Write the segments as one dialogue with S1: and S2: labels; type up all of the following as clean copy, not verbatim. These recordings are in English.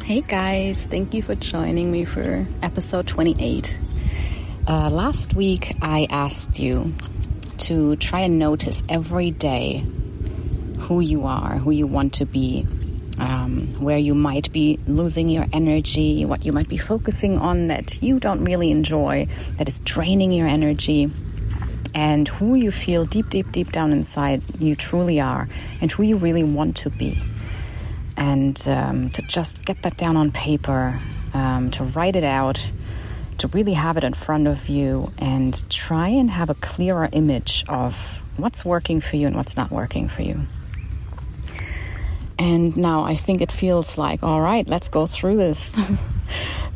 S1: Hey guys, thank you for joining me for episode 28. Last week I asked you to try and notice every day who you are, who you want to be, where you might be losing your energy, what you might be focusing on that you don't really enjoy, that is draining your energy, and who you feel deep down inside you truly are, and who you really want to be. And to just get that down on paper, to write it out, to really have it in front of you and try and have a clearer image of what's working for you and what's not working for you. And now I think it feels like, all right, let's go through this.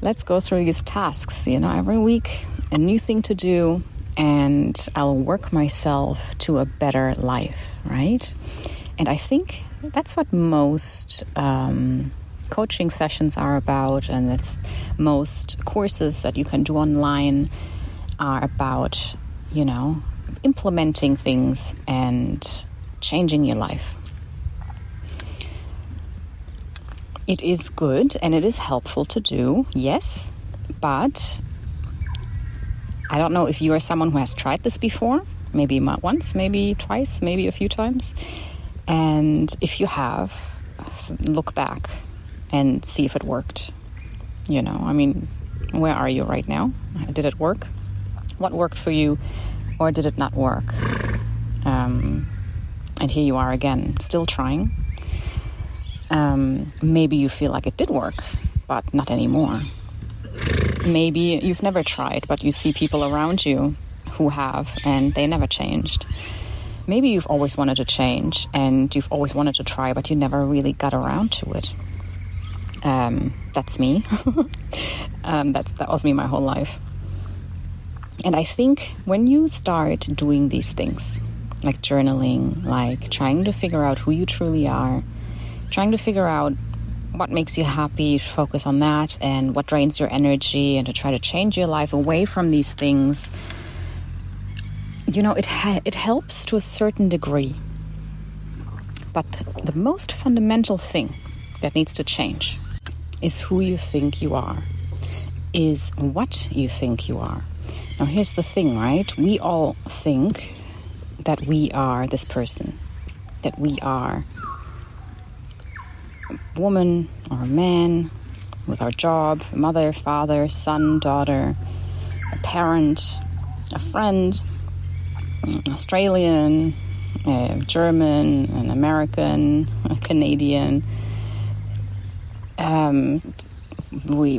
S1: Let's go through these tasks, every week, a new thing to do, and I'll work myself to a better life, right? And I think that's what most coaching sessions are about, and it's most courses that you can do online are about, implementing things and changing your life. It is good and it is helpful to do, yes, but I don't know if you are someone who has tried this before, maybe once, maybe twice, maybe a few times. And if you have, look back and see if it worked. Where are you right now? Did it work? What worked for you, or did it not work? And here you are again, still trying. Maybe you feel like it did work, but not anymore. Maybe you've never tried, but you see people around you who have, and they never changed. Maybe you've always wanted to change and you've always wanted to try, but you never really got around to it. That's me. That was me my whole life. And I think when you start doing these things, like journaling, like trying to figure out who you truly are, trying to figure out what makes you happy, focus on that, and what drains your energy, and to try to change your life away from these things, it helps to a certain degree. But the most fundamental thing that needs to change is who you think you are, is what you think you are. Now, here's the thing, right? We all think that we are this person, that we are a woman or a man with our job, mother, father, son, daughter, a parent, a friend, Australian, German, an American, a Canadian. We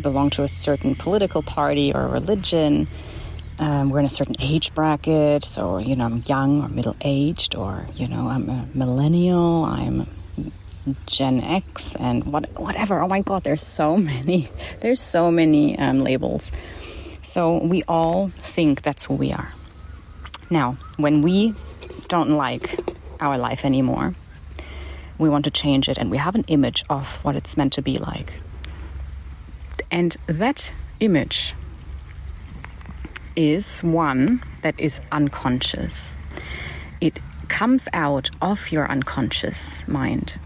S1: belong to a certain political party or religion. We're in a certain age bracket, so I'm young or middle-aged, or I'm a millennial, I'm Gen X, and whatever. Oh my God, there's so many labels. So we all think that's who we are. Now, when we don't like our life anymore, we want to change it, and we have an image of what it's meant to be like. And that image is one that is unconscious. It comes out of your unconscious mind,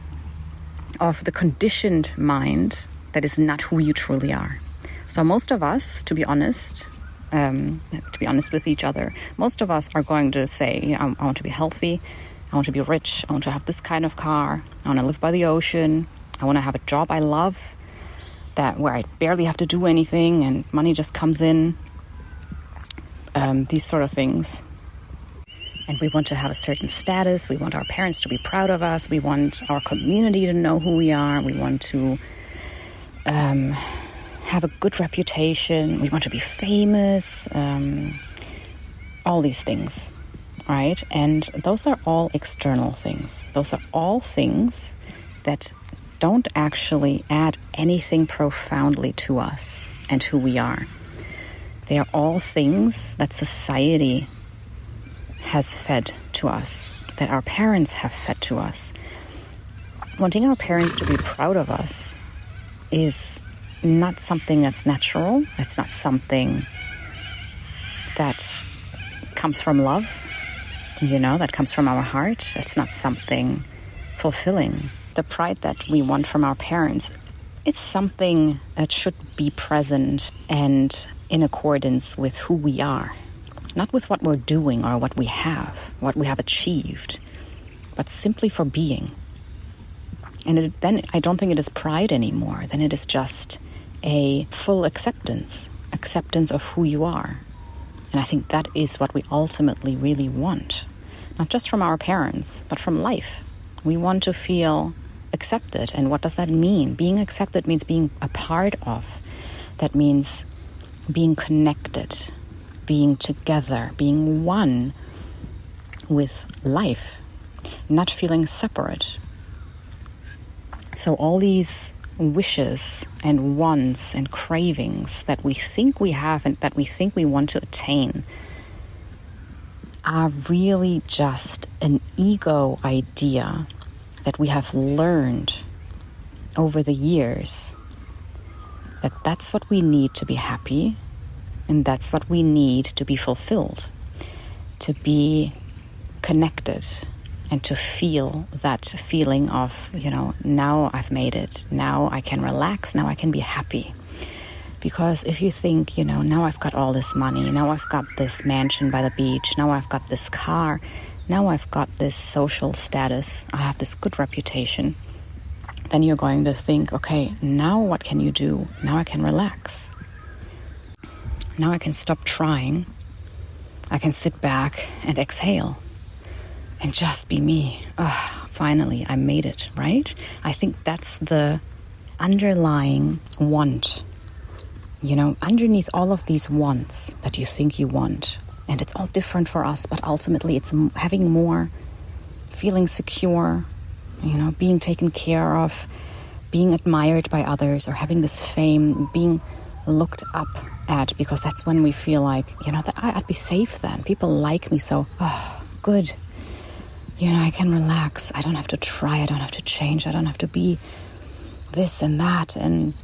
S1: of the conditioned mind that is not who you truly are. So most of us, to be honest with each other, most of us are going to say, I want to be healthy, I want to be rich, I want to have this kind of car, I want to live by the ocean, I want to have a job I love, where I barely have to do anything and money just comes in, these sort of things. And we want to have a certain status, we want our parents to be proud of us, we want our community to know who we are, we want to have a good reputation, we want to be famous, all these things, right? And those are all external things. Those are all things that don't actually add anything profoundly to us and who we are. They are all things that society has fed to us, that our parents have fed to us. Wanting our parents to be proud of us is not something that's natural. It's not something that comes from love, that comes from our heart. It's not something fulfilling. the pride that we want from our parents, it's something that should be present and in accordance with who we are. Not with what we're doing or what we have achieved, but simply for being. And then I don't think it is pride anymore. Then it is just a full acceptance of who you are. And I think that is what we ultimately really want. Not just from our parents, but from life. We want to feel accepted. And what does that mean? Being accepted means being a part of. That means being connected, being together, being one with life, not feeling separate. So all these wishes and wants and cravings that we think we have and that we think we want to attain are really just an ego idea that we have learned over the years, that that's what we need to be happy, and that's what we need to be fulfilled, to be connected, and to feel that feeling of, now I've made it, now I can relax, now I can be happy. Because if you think, now I've got all this money, now I've got this mansion by the beach, now I've got this car, now I've got this social status, I have this good reputation, then you're going to think, okay, now what can you do? Now I can relax. Now I can stop trying. I can sit back and exhale and just be me. Finally, I made it, right? I think that's the underlying want. Underneath all of these wants that you think you want, and it's all different for us, but ultimately it's having more, feeling secure, being taken care of, being admired by others, or having this fame, being looked up at, because that's when we feel like, that I'd be safe then. People like me, so, good. I can relax. I don't have to try. I don't have to change. I don't have to be this and that. And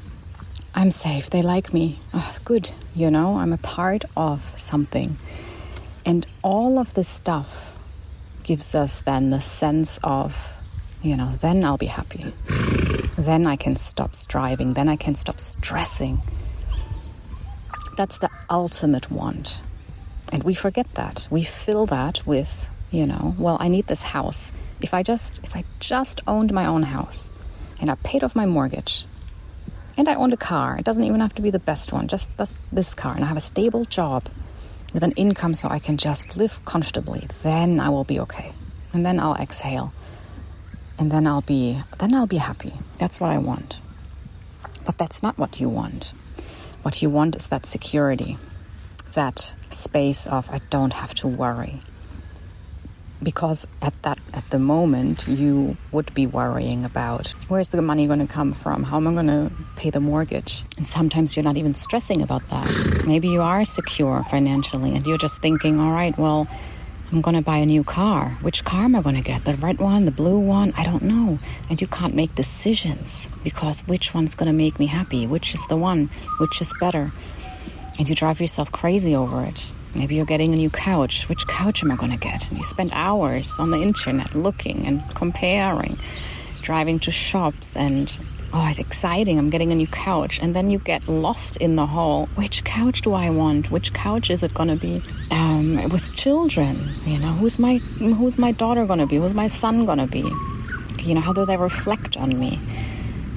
S1: I'm safe. They like me. Good. I'm a part of something. And all of this stuff gives us then the sense of, then I'll be happy. Then I can stop striving. Then I can stop stressing. That's the ultimate want. And we forget that. We fill that with, I need this house. If I just owned my own house and I paid off my mortgage and I owned a car, it doesn't even have to be the best one, just this car, and I have a stable job with an income so I can just live comfortably, then I will be okay. And then I'll exhale. And then I'll be happy. That's what I want. But that's not what you want. What you want is that security, that space of I don't have to worry. Because at the moment you would be worrying about where's the money going to come from? How am I going to pay the mortgage? And sometimes you're not even stressing about that. Maybe you are secure financially and you're just thinking, all right, well, I'm going to buy a new car. Which car am I going to get? The red one, the blue one? I don't know. And you can't make decisions because which one's going to make me happy? Which is the one? Which is better? And you drive yourself crazy over it. Maybe you're getting a new couch. Which couch am I going to get? And you spend hours on the internet looking and comparing, driving to shops and, it's exciting, I'm getting a new couch. And then you get lost in the whole, which couch do I want? Which couch is it going to be? With children, who's my daughter going to be? Who's my son going to be? How do they reflect on me?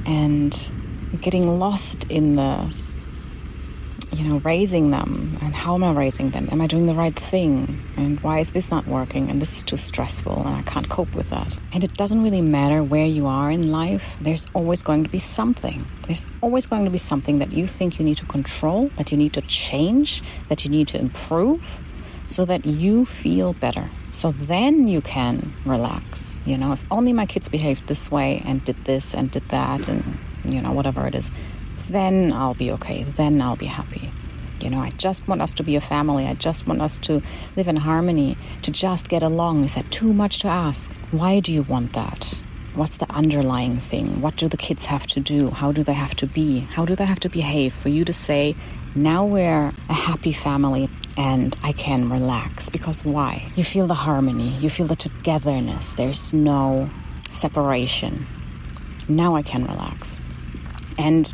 S1: And getting lost in the, raising them, and how am I raising them? Am I doing the right thing? And why is this not working? And this is too stressful and I can't cope with that. And it doesn't really matter where you are in life. There's always going to be something. There's always going to be something that you think you need to control, that you need to change, that you need to improve so that you feel better. So then you can relax. If only my kids behaved this way and did this and did that and, whatever it is, then I'll be okay. Then I'll be happy. I just want us to be a family. I just want us to live in harmony, to just get along. Is that too much to ask? Why do you want that? What's the underlying thing? What do the kids have to do? How do they have to be? How do they have to behave for you to say, now we're a happy family and I can relax? Because why? You feel the harmony. You feel the togetherness. There's no separation. Now I can relax. And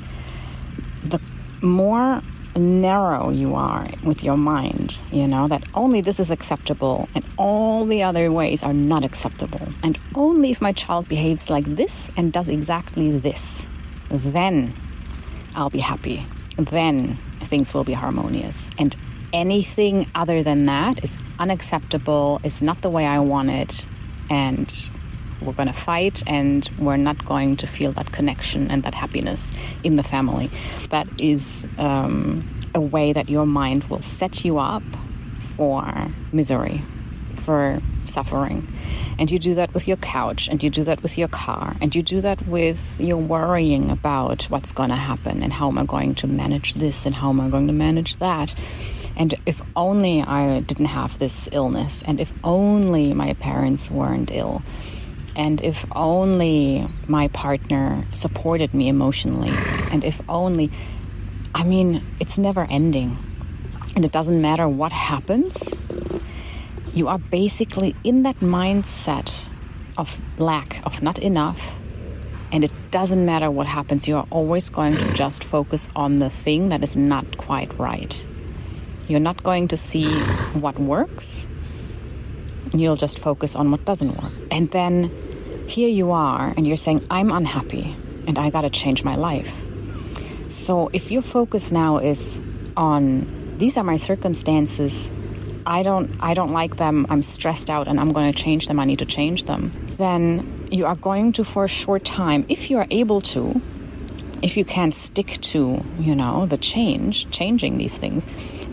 S1: the more narrow you are with your mind, that only this is acceptable and all the other ways are not acceptable. And only if my child behaves like this and does exactly this, then I'll be happy. Then things will be harmonious. And anything other than that is unacceptable, is not the way I want it, and we're going to fight, and we're not going to feel that connection and that happiness in the family. That is a way that your mind will set you up for misery, for suffering. And you do that with your couch, and you do that with your car, and you do that with your worrying about what's going to happen, and how am I going to manage this, and how am I going to manage that. And if only I didn't have this illness, and if only my parents weren't ill, and if only my partner supported me emotionally, and if only, it's never ending. And it doesn't matter what happens. You are basically in that mindset of lack, of not enough. And it doesn't matter what happens. You are always going to just focus on the thing that is not quite right. You're not going to see what works. You'll just focus on what doesn't work. And then here you are, and you're saying, I'm unhappy, and I got to change my life. So if your focus now is on, these are my circumstances, I don't like them, I'm stressed out, and I'm going to change them, I need to change them, then you are going to, for a short time, if you are able to, if you can stick to, the changing these things,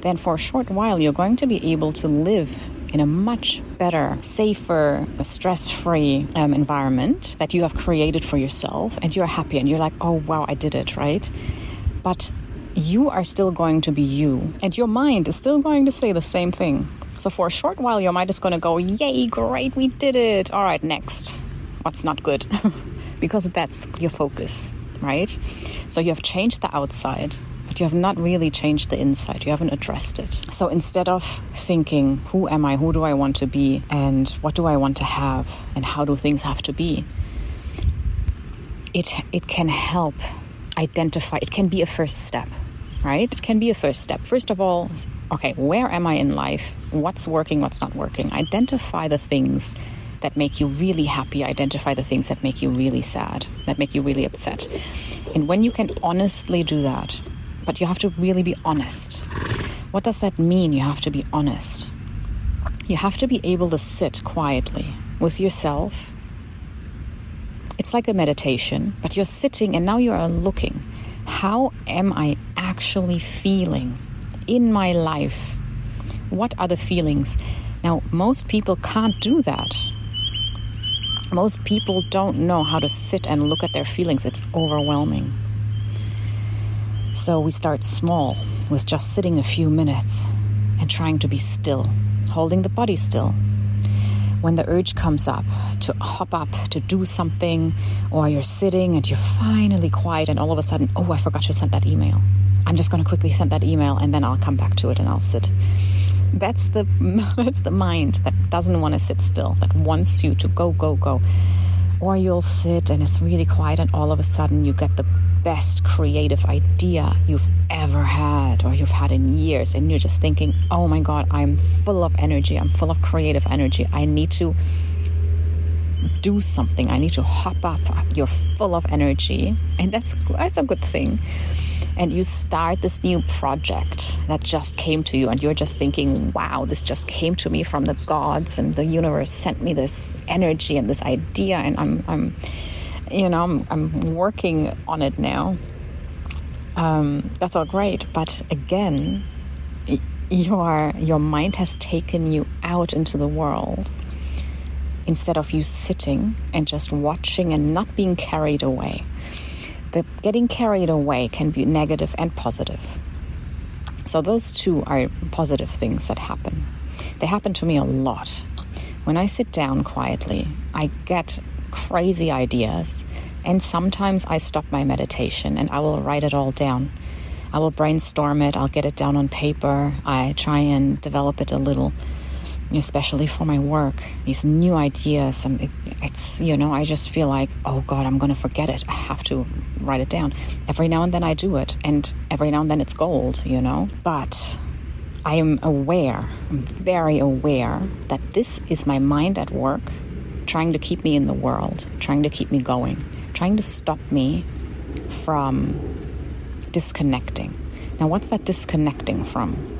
S1: then for a short while you're going to be able to live in a much better, safer, stress-free environment that you have created for yourself, and you're happy, and you're like, oh wow, I did it, right? But you are still going to be you, and your mind is still going to say the same thing. So for a short while, your mind is going to go, yay, great, we did it. All right, next. What's not good? Because that's your focus, right? So you have changed the outside, but you have not really changed the inside. You haven't addressed it. So instead of thinking, who am I? Who do I want to be? And what do I want to have? And how do things have to be? It can help identify. It can be a first step, right? It can be a first step. First of all, okay, where am I in life? What's working? What's not working? Identify the things that make you really happy. Identify the things that make you really sad, that make you really upset. And when you can honestly do that, but you have to really be honest. What does that mean? You have to be honest. You have to be able to sit quietly with yourself. It's like a meditation, but you're sitting and now you are looking. How am I actually feeling in my life? What are the feelings? Now, most people can't do that. Most people don't know how to sit and look at their feelings. It's overwhelming. So we start small with just sitting a few minutes and trying to be still, holding the body still. When the urge comes up to hop up, to do something, or you're sitting and you're finally quiet and all of a sudden, oh, I forgot to send that email. I'm just going to quickly send that email and then I'll come back to it and I'll sit. That's the mind that doesn't want to sit still, that wants you to go, go, go. Or you'll sit and it's really quiet and all of a sudden you get the best creative idea you've ever had or you've had in years, and you're just thinking, oh my God, I'm full of energy, I'm full of creative energy, I need to do something, I need to hop up, you're full of energy, and that's a good thing. And you start this new project that just came to you, and you're just thinking, wow, this just came to me from the gods, and the universe sent me this energy and this idea, and I'm working on it now. That's all great, but again, your mind has taken you out into the world instead of you sitting and just watching and not being carried away. The getting carried away can be negative and positive. So those two are positive things that happen. They happen to me a lot. When I sit down quietly, I get crazy ideas, and sometimes I stop my meditation and I will write it all down. I will brainstorm it, I'll get it down on paper, I try and develop it a little. especially for my work, these new ideas. It's, I just feel like, oh God, I'm going to forget it. I have to write it down. Every now and then I do it, and every now and then it's gold, But I am aware, I'm very aware that this is my mind at work, trying to keep me in the world, trying to keep me going, trying to stop me from disconnecting. Now, what's that disconnecting from?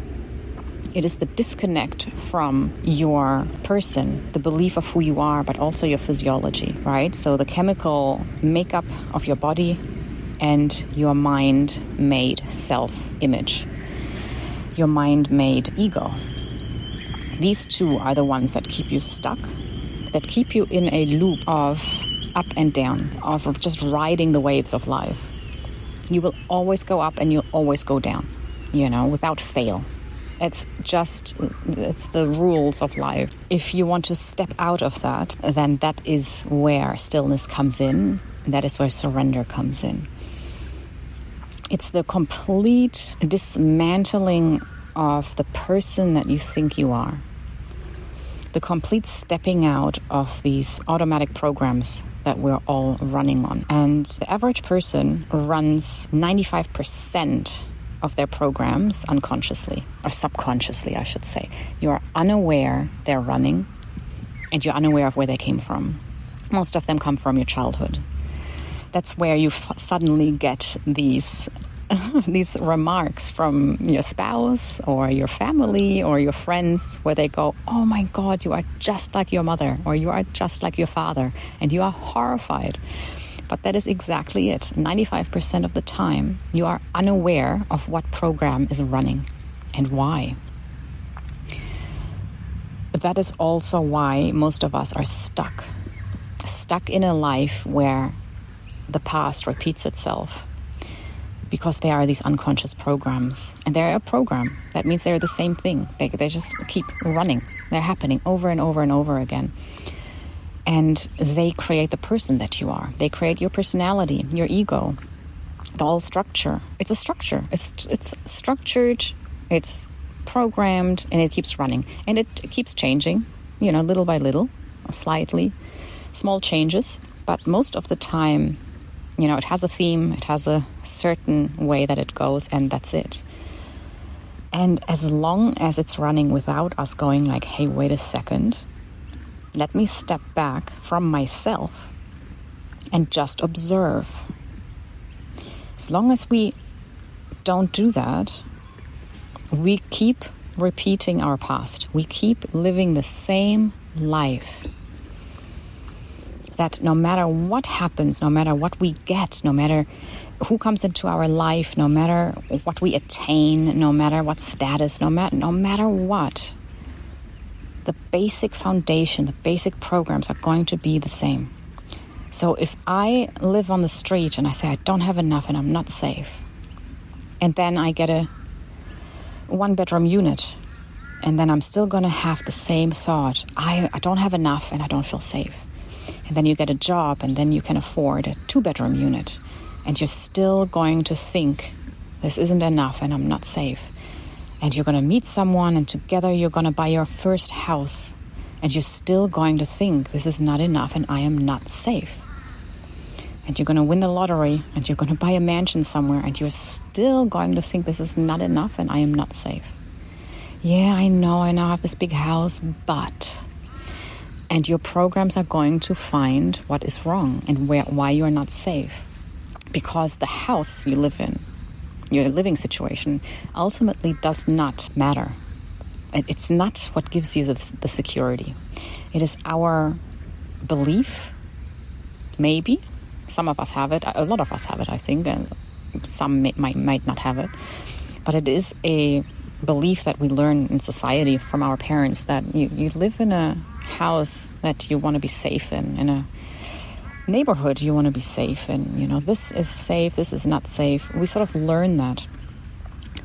S1: It is the disconnect from your person, the belief of who you are, but also your physiology, right? So the chemical makeup of your body and your mind-made self-image, your mind-made ego. These two are the ones that keep you stuck, that keep you in a loop of up and down, of just riding the waves of life. You will always go up and you'll always go down, without fail. It's the rules of life. If you want to step out of that, then that is where stillness comes in. That is where surrender comes in. It's the complete dismantling of the person that you think you are. The complete stepping out of these automatic programs that we're all running on. And the average person runs 95% of their programs unconsciously, or subconsciously, I should say. You are unaware they're running, and you're unaware of where they came from. Most of them come from your childhood. That's where you suddenly get these these remarks from your spouse or your family or your friends, where they go, oh my God, you are just like your mother, or you are just like your father, and you are horrified. But that is exactly it. 95% of the time, you are unaware of what program is running and why. That is also why most of us are stuck in a life where the past repeats itself, because there are these unconscious programs. And they're a program. That means they're the same thing. They just keep running. They're happening over and over and over again. And they create the person that you are. They create your personality, your ego, the whole structure. It's a structure. It's structured, it's programmed, and it keeps running. And it keeps changing, little by little, slightly, small changes. But most of the time, it has a theme, it has a certain way that it goes, and that's it. And as long as it's running without us going like, hey, wait a second, let me step back from myself and just observe. As long as we don't do that, we keep repeating our past. We keep living the same life. That no matter what happens, no matter what we get, no matter who comes into our life, no matter what we attain, no matter what status, no matter what, the basic foundation, the basic programs are going to be the same. So if I live on the street and I say I don't have enough and I'm not safe, and then I get a one-bedroom unit, and then I'm still going to have the same thought, I don't have enough and I don't feel safe. And then you get a job and then you can afford a two-bedroom unit, and you're still going to think this isn't enough and I'm not safe. And you're going to meet someone, and together you're going to buy your first house, and you're still going to think this is not enough and I am not safe. And you're going to win the lottery, and you're going to buy a mansion somewhere, and you're still going to think this is not enough and I am not safe. Yeah, I know I have this big house, but... And your programs are going to find what is wrong and why you are not safe. Because the house you live in, your living situation, ultimately does not matter. It's not what gives you the security. It is our belief, maybe. Some of us have it. A lot of us have it, I think. And some might not have it. But it is a belief that we learn in society from our parents, that you live in a house that you want to be safe in a neighborhood you want to be safe in. This is safe, this is not safe. We sort of learn that.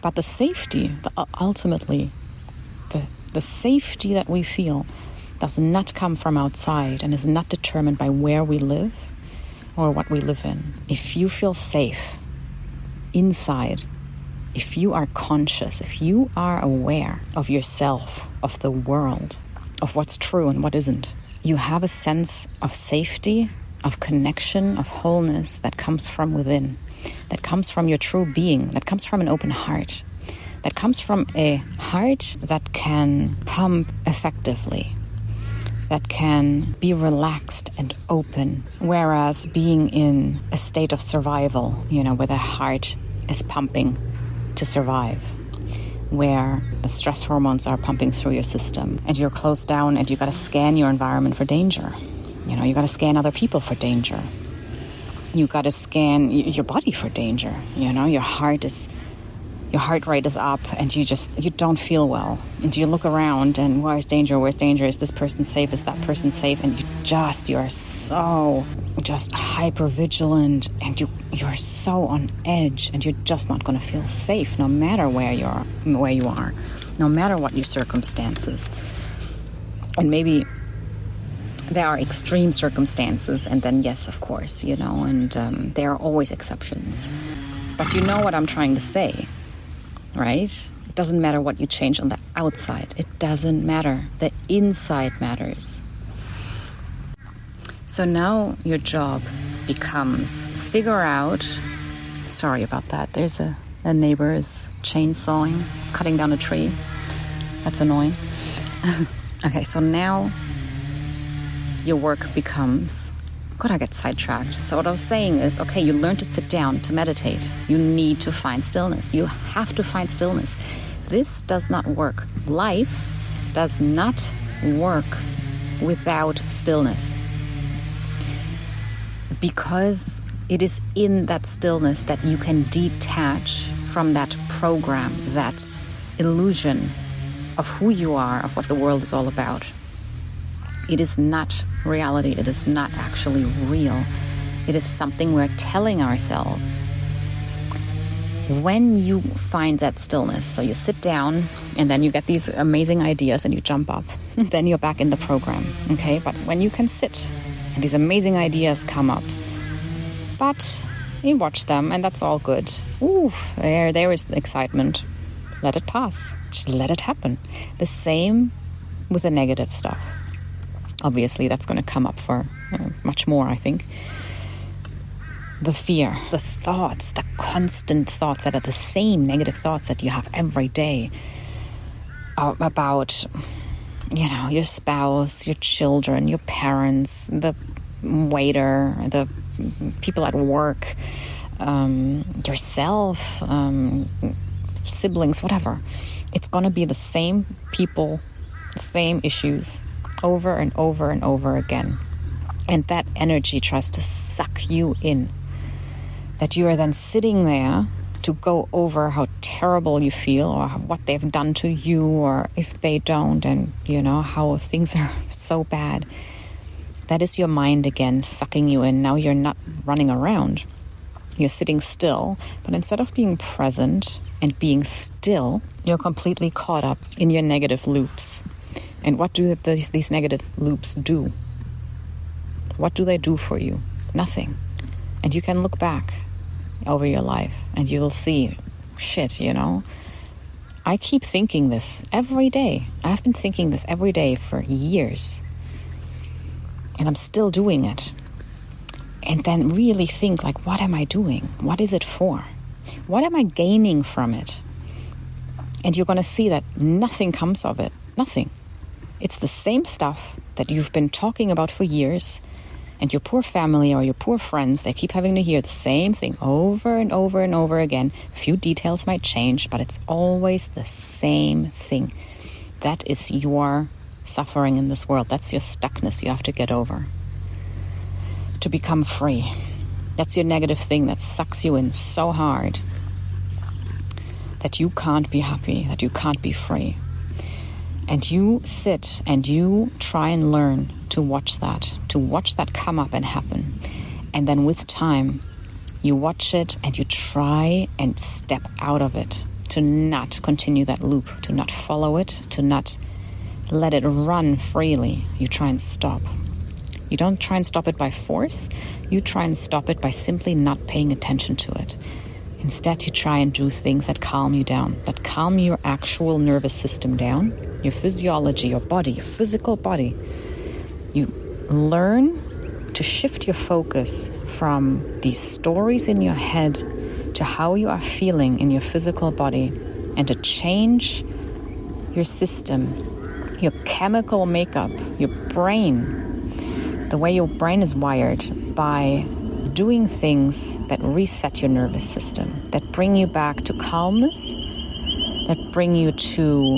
S1: But the safety, ultimately, the safety that we feel does not come from outside and is not determined by where we live or what we live in. If you feel safe inside, if you are conscious, if you are aware of yourself, of the world, of what's true and what isn't. You have a sense of safety, of connection, of wholeness that comes from within, that comes from your true being, that comes from an open heart, that comes from a heart that can pump effectively, that can be relaxed and open, whereas being in a state of survival, where the heart is pumping to survive, where the stress hormones are pumping through your system and you're closed down and you got to scan your environment for danger. You got to scan other people for danger. You got to scan your body for danger. Your heart rate is up and you don't feel well. And you look around and where's danger? Is this person safe? Is that person safe? And you are so just hyper vigilant and you're so on edge and you're just not going to feel safe no matter where you are, no matter what your circumstances. And maybe there are extreme circumstances and then yes, of course, and there are always exceptions. But you know what I'm trying to say. Right? It doesn't matter what you change on the outside. It doesn't matter. The inside matters. So now your job becomes figure out... Sorry about that. There's a neighbor is chainsawing, cutting down a tree. That's annoying. Okay, so now your work becomes... God, I get sidetracked. So what I was saying is, okay, you learn to sit down, to meditate. You need to find stillness. You have to find stillness. This does not work. Life does not work without stillness. Because it is in that stillness that you can detach from that program, that illusion of who you are, of what the world is all about. It is not reality. It is not actually real. It is something we're telling ourselves. When you find that stillness, so you sit down and then you get these amazing ideas and you jump up, then you're back in the program, okay? But when you can sit and these amazing ideas come up, but you watch them and that's all good. Ooh, there is the excitement. Let it pass. Just let it happen. The same with the negative stuff. Obviously, that's going to come up for much more, I think. The fear, the thoughts, the constant thoughts that are the same negative thoughts that you have every day about, your spouse, your children, your parents, the waiter, the people at work, yourself, siblings, whatever. It's going to be the same people, the same issues, over and over and over again. And that energy tries to suck you in. That you are then sitting there to go over how terrible you feel or what they've done to you or if they don't and, how things are so bad. That is your mind again sucking you in. Now you're not running around. You're sitting still. But instead of being present and being still, you're completely caught up in your negative loops. And what do these negative loops do? What do they do for you? Nothing. And you can look back over your life and you will see, shit, I keep thinking this every day. I've been thinking this every day for years. And I'm still doing it. And then really think, what am I doing? What is it for? What am I gaining from it? And you're going to see that nothing comes of it. Nothing. It's the same stuff that you've been talking about for years, and your poor family or your poor friends, they keep having to hear the same thing over and over and over again. A few details might change, but it's always the same thing. That is your suffering in this world. That's your stuckness you have to get over. To become free. That's your negative thing that sucks you in so hard that you can't be happy, that you can't be free. And you sit and you try and learn to watch that come up and happen. And then with time, you watch it and you try and step out of it, to not continue that loop, to not follow it, to not let it run freely. You try and stop. You don't try and stop it by force. You try and stop it by simply not paying attention to it. Instead, you try and do things that calm you down, that calm your actual nervous system down, your physiology, your body, your physical body. You learn to shift your focus from these stories in your head to how you are feeling in your physical body, and to change your system, your chemical makeup, your brain, the way your brain is wired, by doing things that reset your nervous system, that bring you back to calmness, that bring you to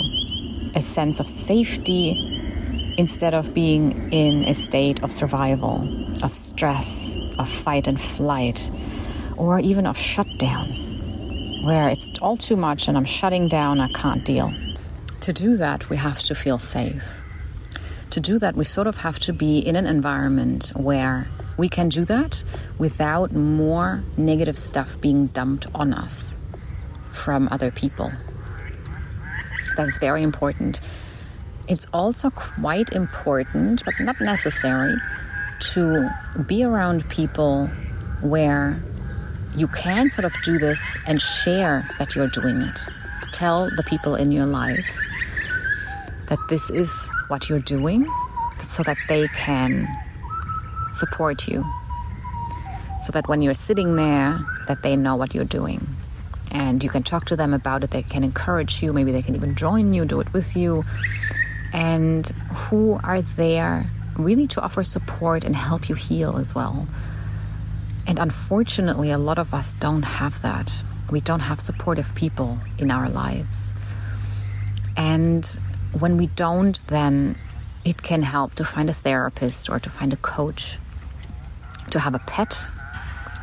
S1: a sense of safety instead of being in a state of survival, of stress, of fight and flight, or even of shutdown, where it's all too much and I'm shutting down, I can't deal. To do that, we have to feel safe. To do that, we sort of have to be in an environment where we can do that without more negative stuff being dumped on us from other people. That's very important. It's also quite important, but not necessary, to be around people where you can sort of do this and share that you're doing it. Tell the people in your life that this is what you're doing, so that they can support you. So that when you're sitting there, that they know what you're doing. And you can talk to them about it. They can encourage you. Maybe they can even join you, do it with you. And who are there really to offer support and help you heal as well. And unfortunately, a lot of us don't have that. We don't have supportive people in our lives. And when we don't, then it can help to find a therapist or to find a coach, to have a pet.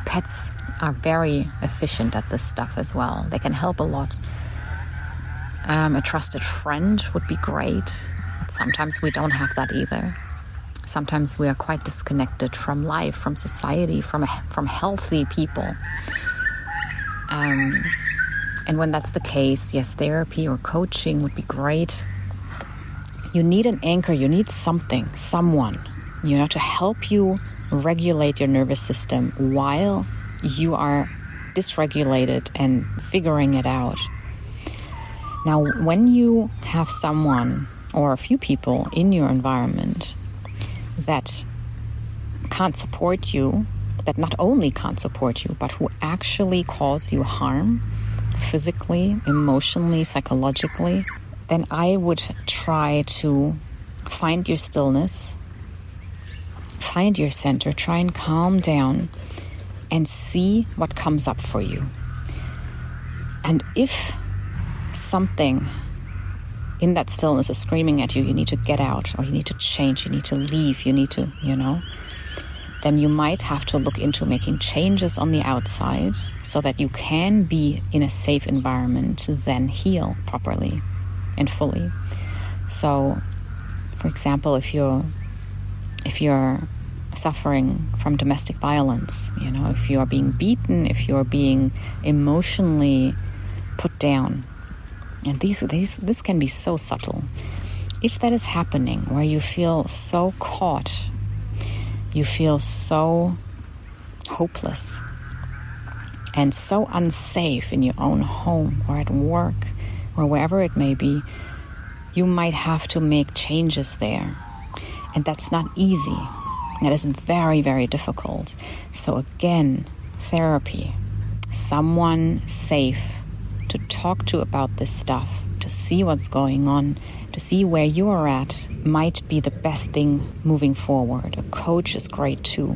S1: Pets are very efficient at this stuff as well. They can help a lot. A trusted friend would be great. But sometimes we don't have that either. Sometimes we are quite disconnected from life, from society, from healthy people. And when that's the case, yes, therapy or coaching would be great. You need an anchor, you need something, someone, to help you regulate your nervous system while you are dysregulated and figuring it out. Now, when you have someone or a few people in your environment that can't support you, that not only can't support you, but who actually cause you harm physically, emotionally, psychologically, then I would try to find your stillness, find your center, try and calm down and see what comes up for you. And if something in that stillness is screaming at you, you need to get out, or you need to change, you need to leave, you need to, then you might have to look into making changes on the outside so that you can be in a safe environment to then heal properly and fully. So, for example, if you're suffering from domestic violence, if you are being beaten, if you are being emotionally put down, and this can be so subtle. If that is happening, where you feel so caught, you feel so hopeless and so unsafe in your own home or at work or wherever it may be, you might have to make changes there. And that's not easy. That is very, very difficult. So again, therapy, someone safe to talk to about this stuff, to see what's going on, to see where you are at, might be the best thing moving forward. A coach is great too.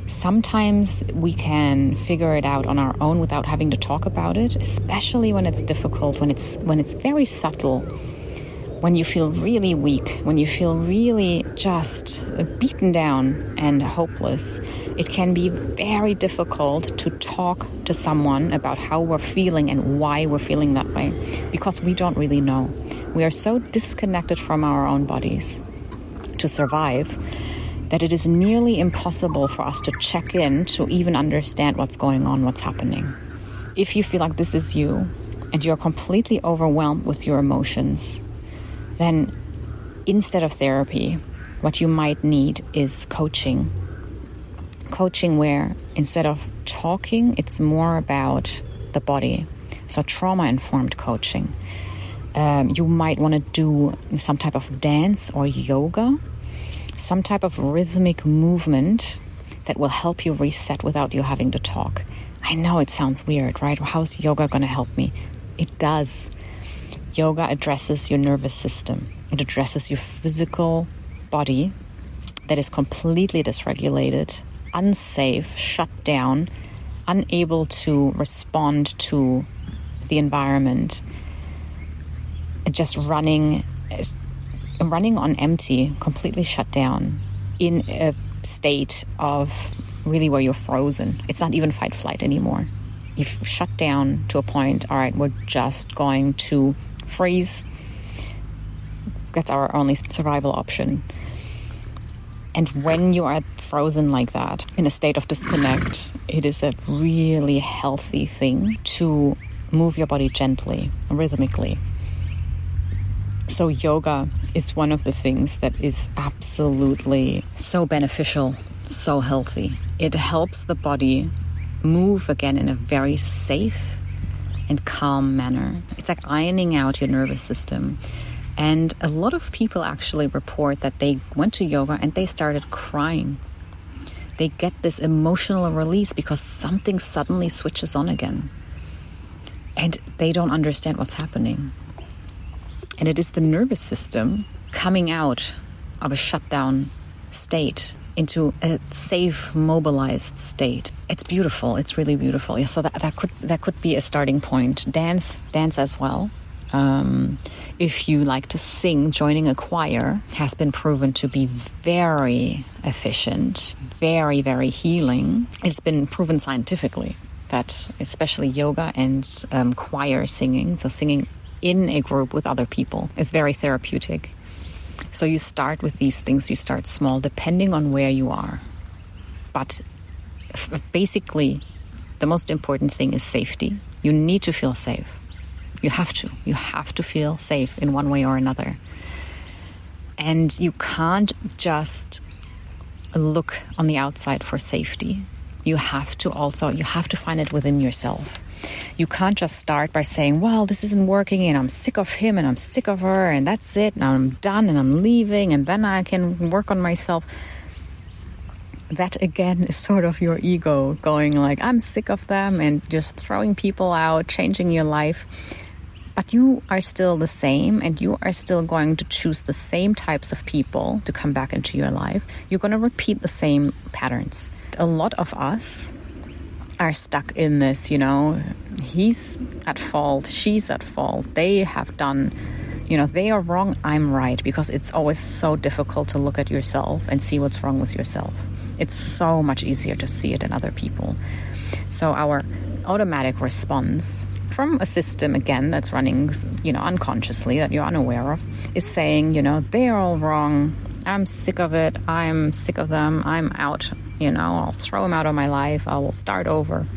S1: Sometimes we can figure it out on our own without having to talk about it, especially when it's difficult, when it's very subtle, when you feel really weak, when you feel really just beaten down and hopeless. It can be very difficult to talk to someone about how we're feeling and why we're feeling that way, because we don't really know. We are so disconnected from our own bodies to survive that it is nearly impossible for us to check in to even understand what's going on, what's happening. If you feel like this is you and you're completely overwhelmed with your emotions, then instead of therapy, what you might need is coaching. Coaching where instead of talking, it's more about the body. So trauma-informed coaching. You might want to do some type of dance or yoga, some type of rhythmic movement that will help you reset without you having to talk. I know it sounds weird, right? How's yoga going to help me? It does. Yoga addresses your nervous system. It addresses your physical body that is completely dysregulated, unsafe, shut down, unable to respond to the environment, just running on empty, completely shut down in a state of really where you're frozen. It's not even fight flight anymore. You've shut down to a point, all right, we're just going to freeze. That's our only survival option. And when you are frozen like that, in a state of disconnect, it is a really healthy thing to move your body gently, rhythmically. So yoga is one of the things that is absolutely so beneficial, so healthy. It helps the body move again in a very safe and calm manner. It's like ironing out your nervous system. And a lot of people actually report that they went to yoga and they started crying. They get this emotional release because something suddenly switches on again. And they don't understand what's happening. And it is the nervous system coming out of a shutdown state into a safe, mobilized state. It's beautiful. It's really beautiful. Yeah, so that could be a starting point. Dance as well. If you like to sing, joining a choir has been proven to be very efficient, very, very healing. It's been proven scientifically that especially yoga and choir singing, so singing in a group with other people, is very therapeutic. So you start with these things, you start small, depending on where you are. But basically, the most important thing is safety. You need to feel safe. You have to feel safe in one way or another. And you can't just look on the outside for safety. You have to find it within yourself. You can't just start by saying, well, this isn't working and I'm sick of him and I'm sick of her and that's it. Now I'm done and I'm leaving and then I can work on myself. That again is sort of your ego going like, I'm sick of them, and just throwing people out, changing your life. But you are still the same, and you are still going to choose the same types of people to come back into your life. You're going to repeat the same patterns. A lot of us are stuck in this, he's at fault, she's at fault, they have done, they are wrong, I'm right, because it's always so difficult to look at yourself and see what's wrong with yourself. It's so much easier to see it in other people. So our automatic response from a system, again, that's running, unconsciously, that you're unaware of, is saying, they're all wrong, I'm sick of it, I'm sick of them, I'm out, I'll throw them out of my life, I will start over.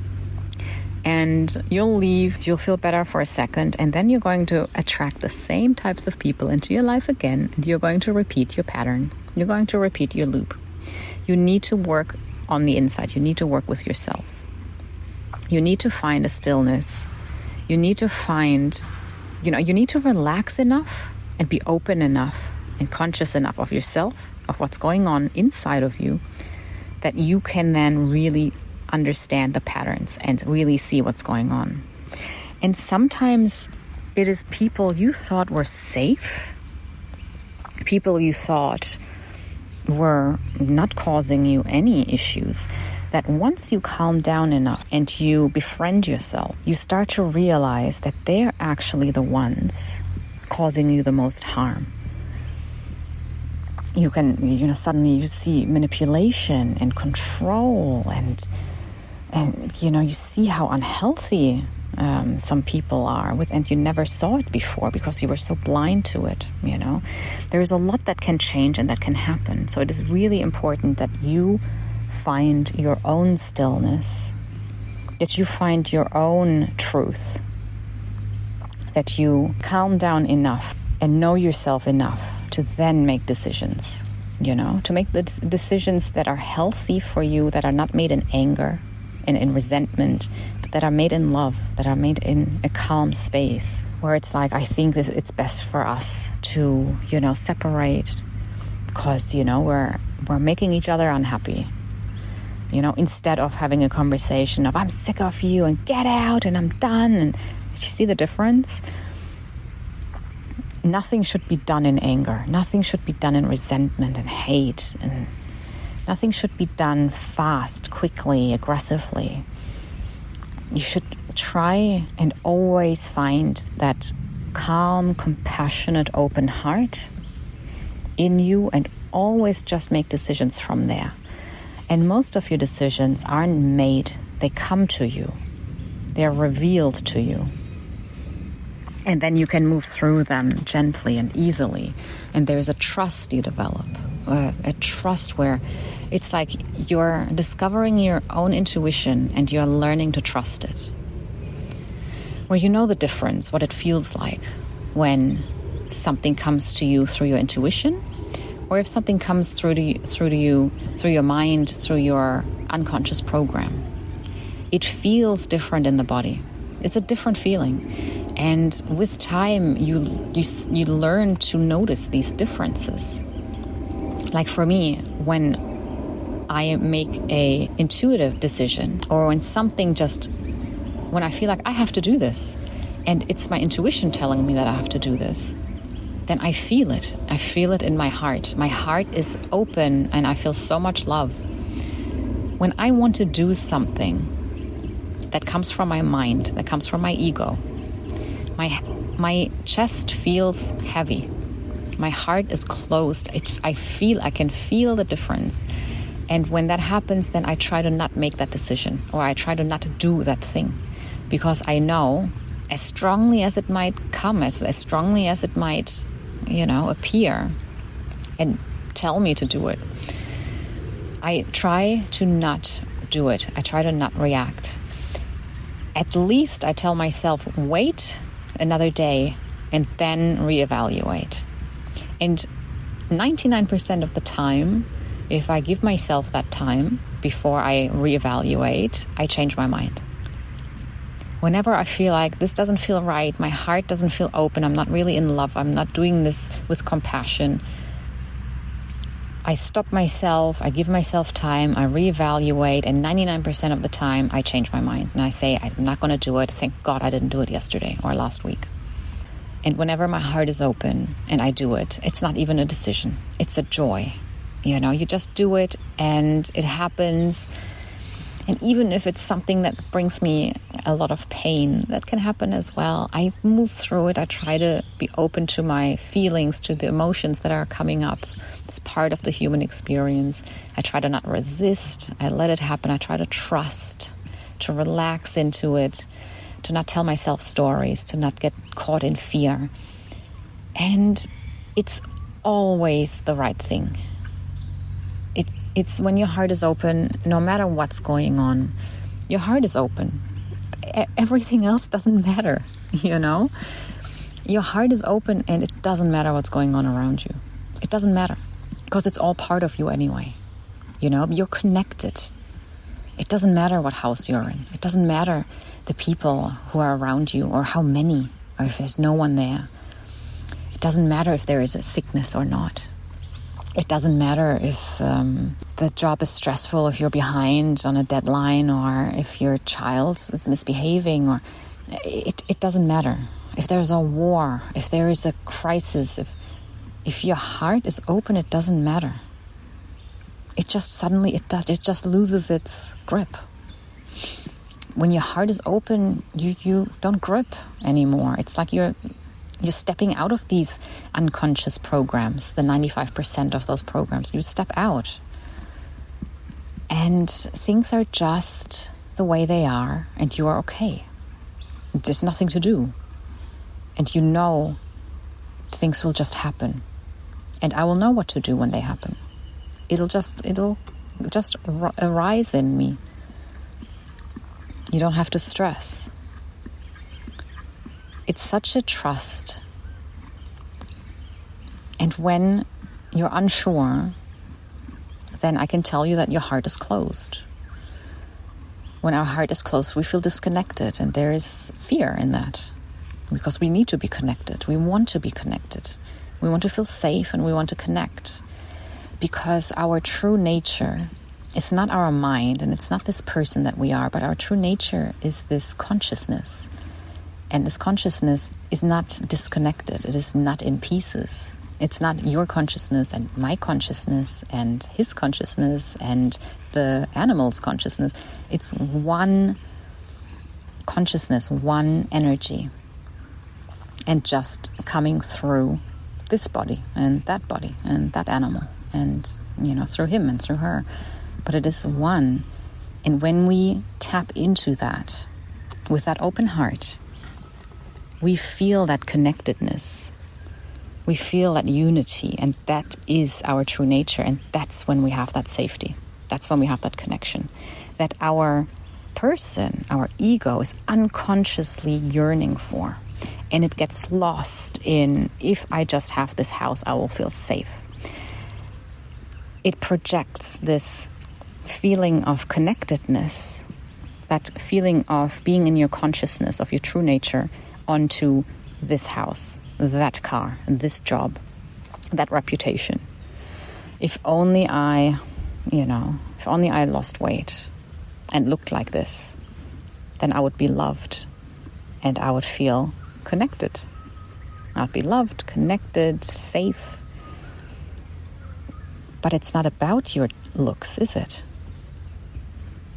S1: And you'll leave, you'll feel better for a second, and then you're going to attract the same types of people into your life again, and you're going to repeat your pattern. You're going to repeat your loop. You need to work on the inside. You need to work with yourself. You need to find a stillness. You need to find, you need to relax enough and be open enough and conscious enough of yourself, of what's going on inside of you, that you can then really understand the patterns and really see what's going on. And sometimes it is people you thought were safe, people you thought were not causing you any issues, that once you calm down enough and you befriend yourself, you start to realize that they're actually the ones causing you the most harm. You can, suddenly you see manipulation and control and you see how unhealthy some people are with, and you never saw it before because you were so blind to it. There's a lot that can change and that can happen. So it is really important that you find your own stillness, that you find your own truth, that you calm down enough and know yourself enough to then make decisions, to make the decisions that are healthy for you, that are not made in anger, and in resentment, but that are made in love, that are made in a calm space, where it's like, I think it's best for us to, separate because, we're making each other unhappy. Instead of having a conversation of, I'm sick of you and get out and I'm done. And you see the difference? Nothing should be done in anger. Nothing should be done in resentment and hate. And nothing should be done fast, quickly, aggressively. You should try and always find that calm, compassionate, open heart in you and always just make decisions from there. And most of your decisions aren't made. They come to you. They're revealed to you. And then you can move through them gently and easily. And there's a trust you develop, a trust where it's like you're discovering your own intuition and you're learning to trust it. Where you know the difference, what it feels like when something comes to you through your intuition, or if something comes through your mind, through your unconscious program. It feels different in the body. It's a different feeling. And with time, you learn to notice these differences. Like for me, when I make a intuitive decision, or when I feel like I have to do this, and it's my intuition telling me that I have to do this, then I feel it. I feel it in my heart. My heart is open and I feel so much love. When I want to do something that comes from my mind, that comes from my ego, my chest feels heavy. My heart is closed. I can feel the difference. And when that happens, then I try to not make that decision, or I try to not do that thing, because I know, as strongly as it might come, as strongly as it might, appear and tell me to do it, I try to not do it. I try to not react. At least I tell myself, wait another day and then reevaluate. And 99% of the time, if I give myself that time before I reevaluate, I change my mind. Whenever I feel like this doesn't feel right, my heart doesn't feel open, I'm not really in love, I'm not doing this with compassion, I stop myself, I give myself time, I reevaluate, and 99% of the time I change my mind. And I say, I'm not going to do it. Thank God I didn't do it yesterday or last week. And whenever my heart is open and I do it, it's not even a decision. It's a joy. You just do it and it happens. And even if it's something that brings me a lot of pain, that can happen as well. I move through it. I try to be open to my feelings, to the emotions that are coming up. It's part of the human experience. I try to not resist. I let it happen. I try to trust, to relax into it, to not tell myself stories, to not get caught in fear. And it's always the right thing. It's when your heart is open, no matter what's going on, your heart is open. Everything else doesn't matter, Your heart is open and it doesn't matter what's going on around you. It doesn't matter because it's all part of you anyway. You're connected. It doesn't matter what house you're in. It doesn't matter the people who are around you or how many, or if there's no one there. It doesn't matter if there is a sickness or not. It doesn't matter if the job is stressful, if you're behind on a deadline, or if your child is misbehaving, or it doesn't matter. If there's a war, if there is a crisis, if your heart is open, it doesn't matter. It just loses its grip. When your heart is open, you don't grip anymore. It's like you're stepping out of these unconscious programs, the 95% of those programs. You step out. And things are just the way they are, and you are okay. There's nothing to do. And things will just happen. And I will know what to do when they happen. It'll just arise in me. You don't have to stress. It's such a trust. And when you're unsure, then I can tell you that your heart is closed. When our heart is closed, we feel disconnected, and there is fear in that because we need to be connected. We want to be connected. We want to feel safe, and we want to connect because our true nature is not our mind, and it's not this person that we are, but our true nature is this consciousness. And this consciousness is not disconnected. It is not in pieces. It's not your consciousness and my consciousness and his consciousness and the animal's consciousness. It's one consciousness, one energy, and just coming through this body and that animal, and through him and through her. But it is one. And when we tap into that with that open heart, we feel that connectedness. We feel that unity, and that is our true nature, and that's when we have that safety. That's when we have that connection. That our person, our ego, is unconsciously yearning for. And it gets lost in, if I just have this house, I will feel safe. It projects this feeling of connectedness, that feeling of being in your consciousness, of your true nature, onto this house, that car, this job, that reputation. If only I lost weight and looked like this, then I would be loved and I would feel connected. I'd be loved, connected, safe. But it's not about your looks, is it?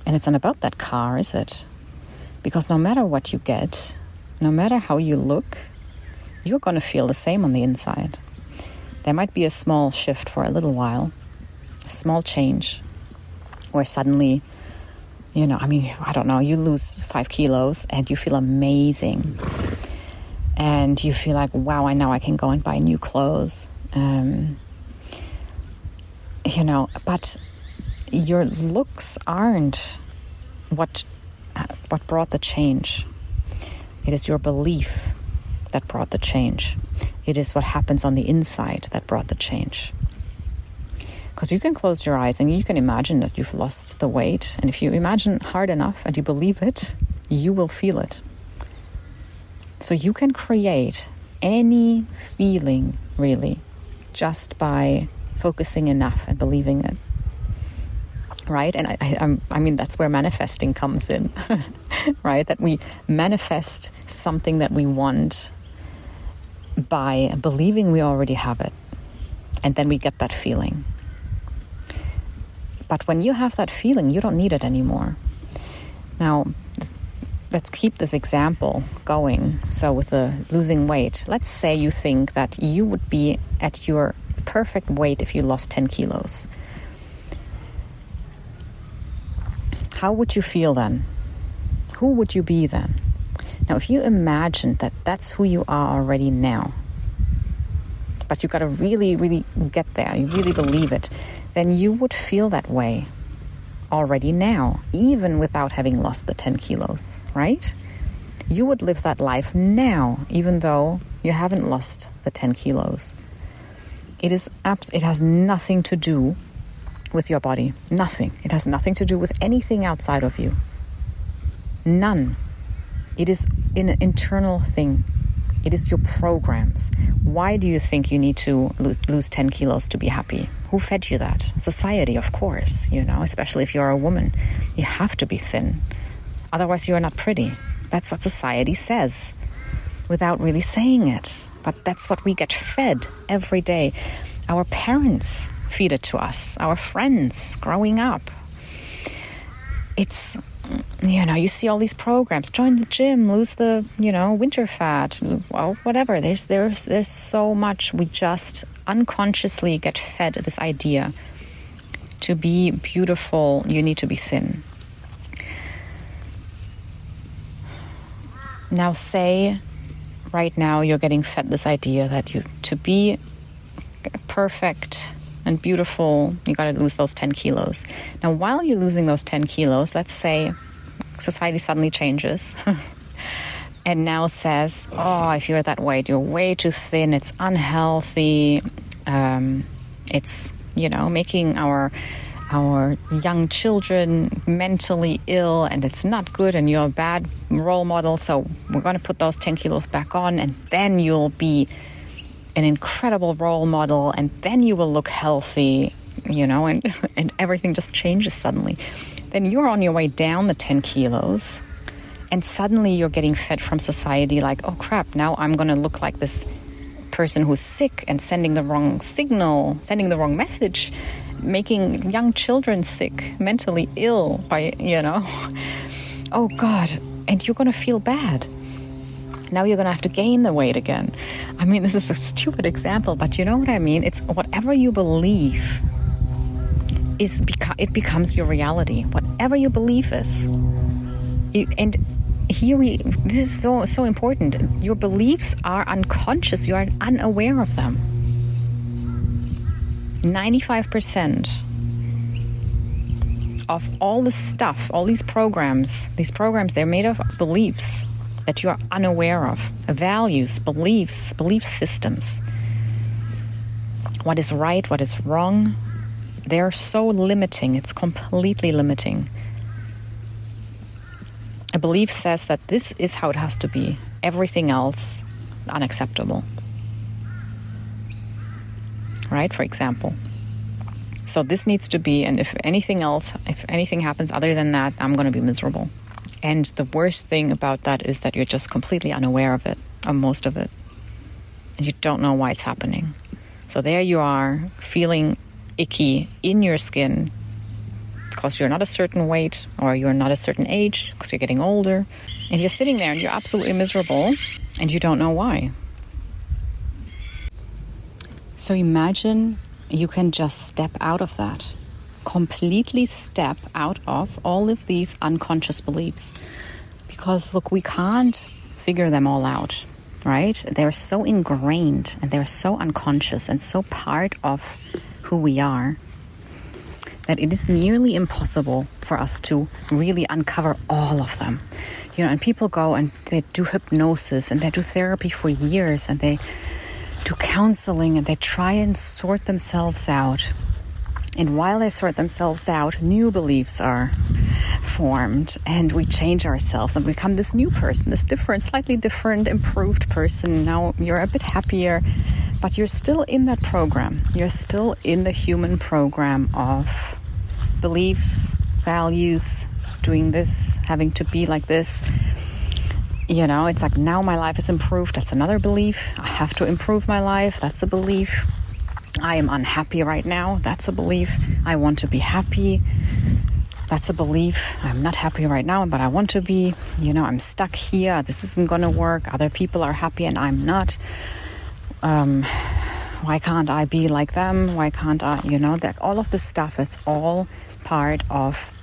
S1: And it's not about that car, is it? Because no matter what you get, no matter how you look, you're going to feel the same on the inside. There might be a small shift for a little while, a small change, where suddenly, you lose 5 kilos and you feel amazing. And you feel like, wow, I know I can go and buy new clothes. But your looks aren't what brought the change. It is your belief that brought the change. It is what happens on the inside that brought the change. Because you can close your eyes and you can imagine that you've lost the weight. And if you imagine hard enough and you believe it, you will feel it. So you can create any feeling, really, just by focusing enough and believing it. Right? And I mean, that's where manifesting comes in, right? That we manifest something that we want by believing we already have it. And then we get that feeling. But when you have that feeling, you don't need it anymore. Now, let's keep this example going. So with the losing weight, let's say you think that you would be at your perfect weight if you lost 10 kilos. How would you feel then? Who would you be then? Now, if you imagine that that's who you are already now, but you got to really, really get there, you really believe it, then you would feel that way already now, even without having lost the 10 kilos, right? You would live that life now, even though you haven't lost the 10 kilos. It has nothing to do with your body. Nothing. It has nothing to do with anything outside of you. None. It is an internal thing. It is your programs. Why do you think you need to lose 10 kilos to be happy? Who fed you that? Society, of course, especially if you're a woman. You have to be thin. Otherwise, you are not pretty. That's what society says without really saying it. But that's what we get fed every day. Our parents feed it to us. Our friends growing up. It's, you see all these programs. Join the gym, lose the, winter fat, well, whatever. There's so much. We just unconsciously get fed this idea. To be beautiful, you need to be thin. Now say, right now you're getting fed this idea that to be perfect and beautiful, you got to lose those 10 kilos. Now, while you're losing those 10 kilos, let's say society suddenly changes and now says, oh, if you're that weight, you're way too thin, it's unhealthy, it's, making our our young children mentally ill and it's not good and you're a bad role model, so we're going to put those 10 kilos back on and then you'll be an incredible role model and then you will look healthy, and everything just changes suddenly. Then you're on your way down the 10 kilos and suddenly you're getting fed from society like, oh crap, now I'm going to look like this person who's sick and sending the wrong signal, sending the wrong message, making young children sick, mentally ill by, oh God, and you're going to feel bad. Now you're going to have to gain the weight again. I mean, this is a stupid example, but you know what I mean? It's whatever you believe it becomes your reality. Whatever you believe is. This is so important. Your beliefs are unconscious. You are unaware of them. 95% of all the stuff, all these programs, they're made of beliefs that you are unaware of. Values, beliefs, belief systems. What is right, what is wrong. They're so limiting. It's completely limiting. A belief says that this is how it has to be. Everything else, unacceptable. Right, for example. So this needs to be, and if anything happens other than that, I'm going to be miserable. And the worst thing about that is that you're just completely unaware of it, of most of it. And you don't know why it's happening. So there you are, feeling icky in your skin, because you're not a certain weight or you're not a certain age because you're getting older, and you're sitting there and you're absolutely miserable and you don't know why. So imagine you can just step out of that, completely step out of all of these unconscious beliefs, because look, we can't figure them all out, right? They're so ingrained and they're so unconscious and so part of who we are that it is nearly impossible for us to really uncover all of them. And people go and they do hypnosis and they do therapy for years and they do counseling and they try and sort themselves out. And while they sort themselves out, new beliefs are formed and we change ourselves and become this new person, this different, slightly different, improved person. Now you're a bit happier, but you're still in that program. You're still in the human program of beliefs, values, doing this, having to be like this. It's like, now my life is improved. That's another belief. I have to improve my life. That's a belief. I am unhappy right now. That's a belief. I want to be happy. That's a belief. I'm not happy right now, but I want to be. I'm stuck here. This isn't going to work. Other people are happy and I'm not. Why can't I be like them? Why can't I, that all of this stuff, it's all part of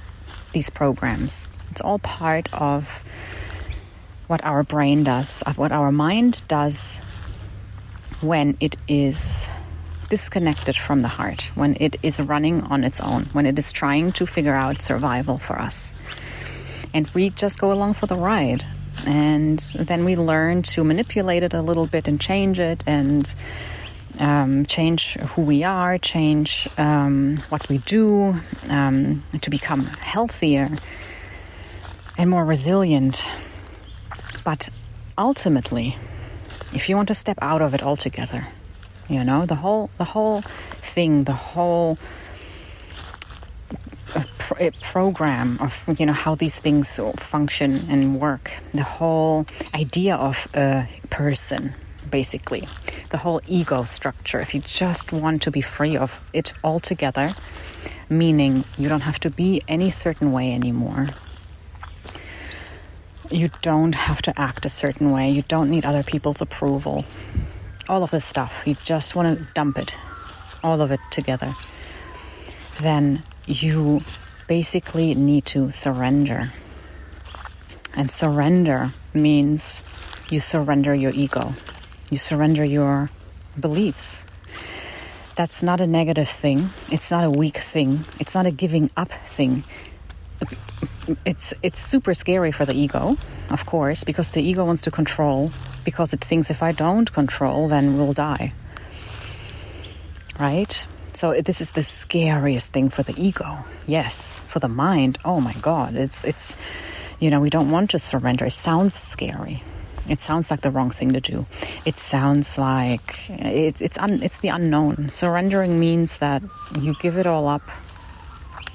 S1: these programs. It's all part of what our brain does, of what our mind does when it is disconnected from the heart, when it is running on its own, when it is trying to figure out survival for us. And we just go along for the ride. And then we learn to manipulate it a little bit and change it and change who we are, change what we do to become healthier and more resilient. But ultimately, if you want to step out of it altogether, the whole thing, the whole program of how these things function and work, the whole idea of a person, basically, the whole ego structure, if you just want to be free of it altogether, meaning you don't have to be any certain way anymore, you don't have to act a certain way, you don't need other people's approval, all of this stuff, you just want to dump it, all of it together, then you basically need to surrender. And surrender means you surrender your ego. You surrender your beliefs. That's not a negative thing. It's not a weak thing. It's not a giving up thing. It's super scary for the ego, of course, because the ego wants to control, because it thinks if I don't control, then we'll die. Right? So this is the scariest thing for the ego. Yes, for the mind. Oh my God, it's we don't want to surrender. It sounds scary. It sounds like the wrong thing to do. It sounds like it's the unknown. Surrendering means that you give it all up,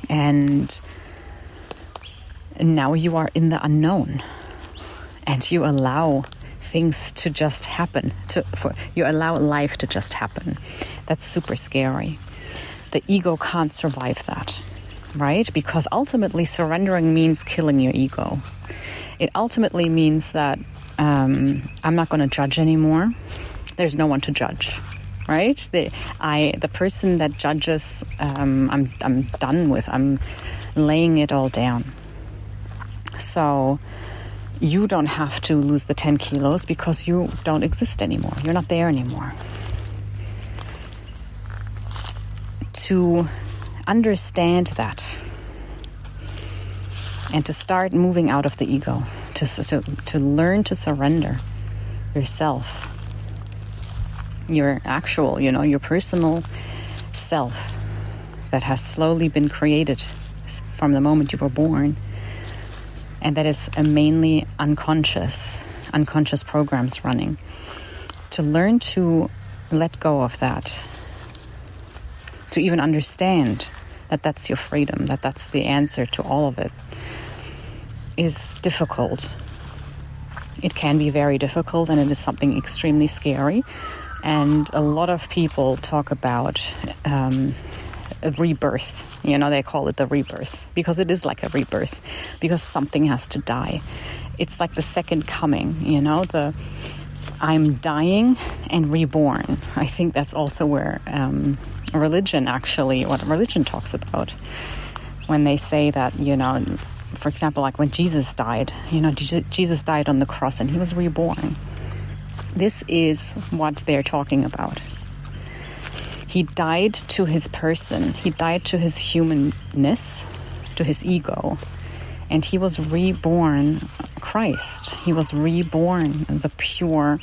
S1: and now you are in the unknown, and you allow things to just happen. You allow life to just happen. That's super scary. The ego can't survive that, right? Because ultimately surrendering means killing your ego. It ultimately means that I'm not going to judge anymore. There's no one to judge, right? The person that judges, I'm done with. I'm laying it all down. So you don't have to lose the 10 kilos because you don't exist anymore. You're not there anymore. To understand that and to start moving out of the ego, to learn to surrender yourself, your actual, your personal self that has slowly been created from the moment you were born, and that is mainly unconscious programs running. To learn to let go of that, to even understand that that's your freedom, that that's the answer to all of it, is difficult. It can be very difficult, and it is something extremely scary. And a lot of people talk about a rebirth. They call it the rebirth because it is like a rebirth, because something has to die. It's like the second coming, I'm dying and reborn. I think that's also where what religion talks about when they say that, for example, like when Jesus died, Jesus died on the cross and he was reborn. This is what they're talking about. He died to his person. He died to his humanness, to his ego. And he was reborn Christ. He was reborn the pure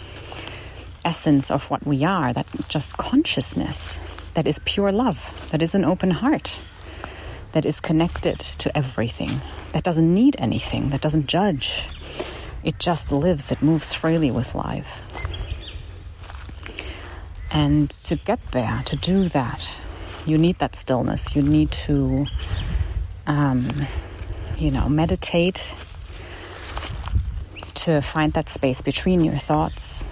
S1: essence of what we are, that just consciousness, that is pure love, that is an open heart, that is connected to everything, that doesn't need anything, that doesn't judge. It just lives, it moves freely with life. And to get there, to do that, you need that stillness. You need to, meditate, to find that space between your thoughts,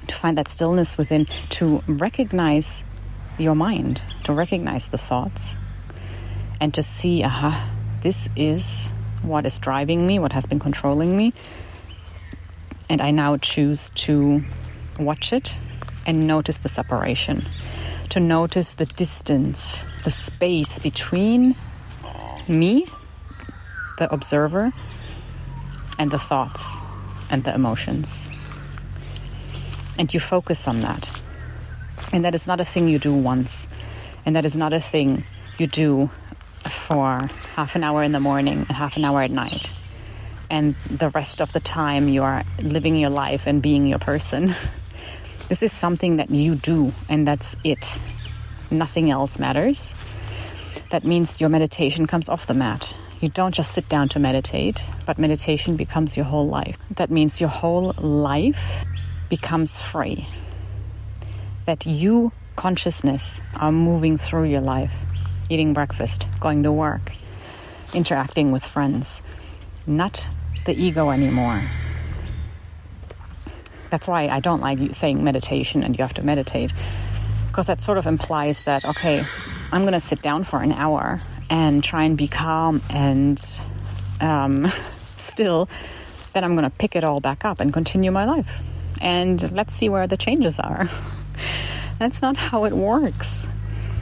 S1: to find that stillness within, to recognize your mind, to recognize the thoughts, and to see, this is what is driving me, what has been controlling me, and I now choose to watch it and notice the separation, to notice the distance, the space between me, the observer, and the thoughts and the emotions. And you focus on that. And that is not a thing you do once. And that is not a thing you do for half an hour in the morning and half an hour at night. And the rest of the time you are living your life and being your person. This is something that you do, and that's it. Nothing else matters. That means your meditation comes off the mat. You don't just sit down to meditate, but meditation becomes your whole life. That means your whole life becomes free. That you, consciousness, are moving through your life, eating breakfast, going to work, interacting with friends, not the ego anymore. That's why I don't like saying meditation and you have to meditate, because that sort of implies that, okay, I'm going to sit down for an hour and try and be calm and still, then I'm going to pick it all back up and continue my life. And let's see where the changes are. That's not how it works.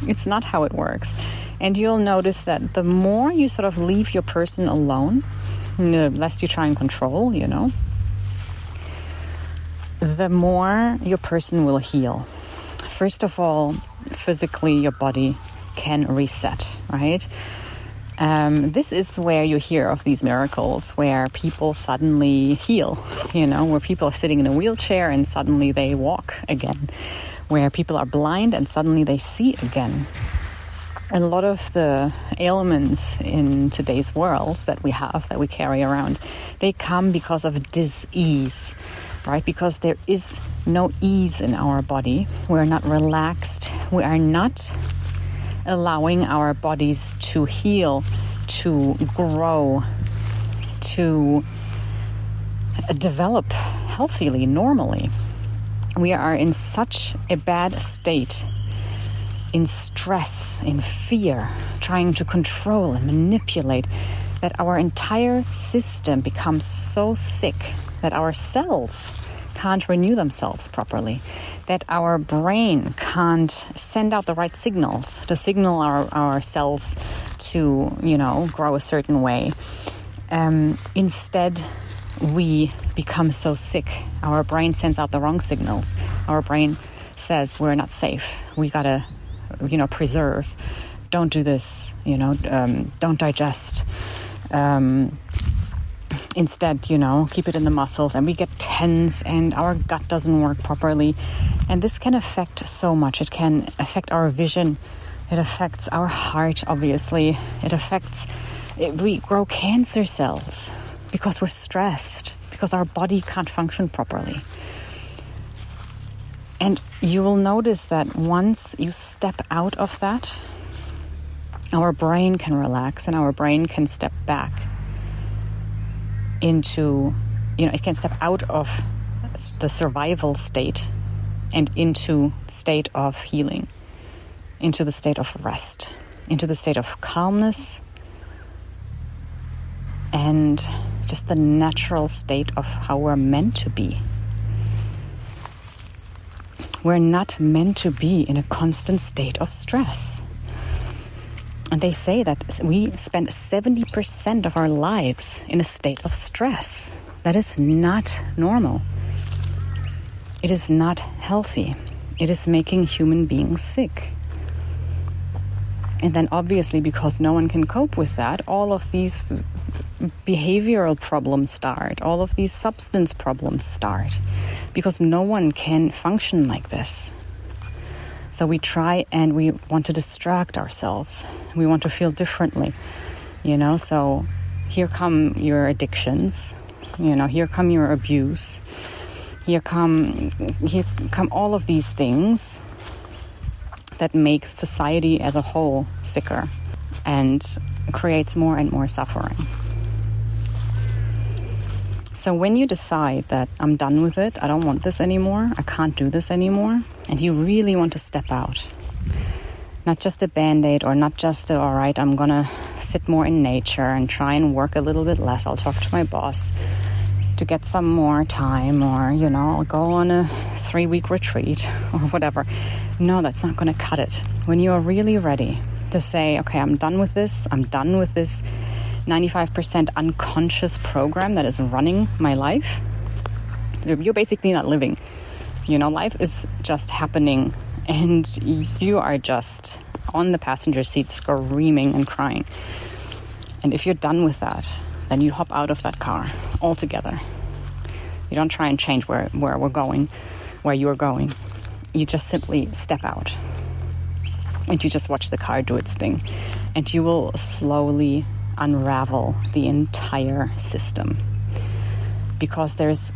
S1: It's not how it works. And you'll notice that the more you sort of leave your person alone, the less you try and control, the more your person will heal. First of all, physically, your body can reset, right? This is where you hear of these miracles where people suddenly heal, where people are sitting in a wheelchair and suddenly they walk again, where people are blind and suddenly they see again. And a lot of the ailments in today's world that we have, that we carry around, they come because of dis-ease, right? Because there is no ease in our body. We're not relaxed. We are not allowing our bodies to heal, to grow, to develop healthily, normally. We are in such a bad state, in stress, in fear, trying to control and manipulate, that our entire system becomes so sick that our cells can't renew themselves properly, that our brain can't send out the right signals to signal our cells to, grow a certain way. Instead, we become so sick. Our brain sends out the wrong signals. Our brain says we're not safe. We gotta, preserve. Don't do this. Don't digest. Instead, keep it in the muscles, and we get tense, and our gut doesn't work properly. And this can affect so much. It can affect our vision. It affects our heart, obviously. We grow cancer cells because we're stressed, because our body can't function properly. And you will notice that once you step out of that, our brain can relax and our brain can step back into, it can step out of the survival state and into the state of healing, into the state of rest, into the state of calmness, and just the natural state of how we're meant to be. We're not meant to be in a constant state of stress. And they say that we spend 70% of our lives in a state of stress. That is not normal. It is not healthy. It is making human beings sick. And then obviously, because no one can cope with that, all of these behavioral problems start. All of these substance problems start. Because no one can function like this. So we try and we want to distract ourselves. We want to feel differently, So here come your addictions, here come your abuse. Here come all of these things that make society as a whole sicker and creates more and more suffering. So when you decide that I'm done with it, I don't want this anymore, I can't do this anymore, and you really want to step out, not just a Band-Aid or not just all right, I'm going to sit more in nature and try and work a little bit less. I'll talk to my boss to get some more time, or, I'll go on a 3-week retreat or whatever. No, that's not going to cut it. When you are really ready to say, okay, I'm done with this 95% unconscious program that is running my life, you're basically not living. Life is just happening and you are just on the passenger seat screaming and crying. And if you're done with that, then you hop out of that car altogether. You don't try and change where we're going, where you are going. You just simply step out and you just watch the car do its thing. And you will slowly unravel the entire system, because there's,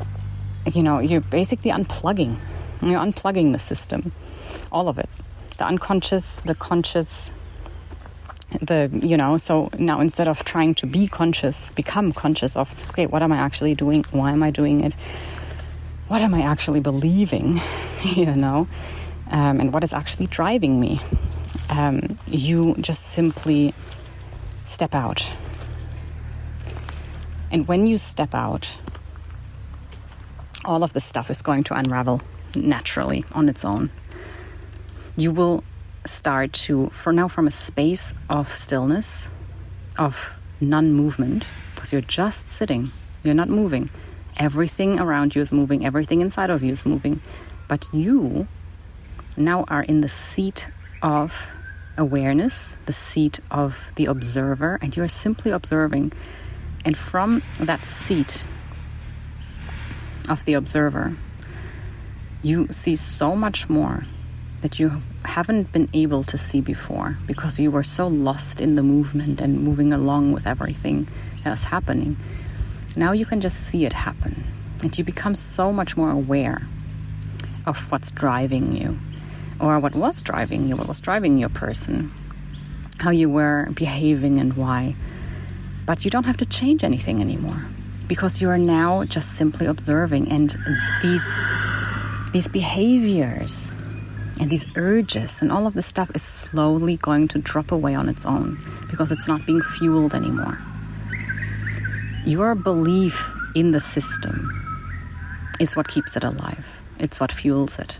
S1: you're basically unplugging. You're unplugging the system, all of it, the unconscious, the conscious, so now instead of trying to be conscious, become conscious of, okay, what am I actually doing? Why am I doing it? What am I actually believing? And what is actually driving me? You just simply step out. And when you step out, all of this stuff is going to unravel naturally on its own. You will start to, from a space of stillness, of non-movement, because you're just sitting, you're not moving. Everything around you is moving, everything inside of you is moving. But you now are in the seat of awareness, the seat of the observer, and you're simply observing. And from that seat of the observer, you see so much more that you haven't been able to see before because you were so lost in the movement and moving along with everything that's happening. Now you can just see it happen, and you become so much more aware of what's driving you, or what was driving you, what was driving your person, how you were behaving and why. But you don't have to change anything anymore because you are now just simply observing, and these behaviors and these urges and all of this stuff is slowly going to drop away on its own because it's not being fueled anymore. Your belief in the system is what keeps it alive. It's what fuels it.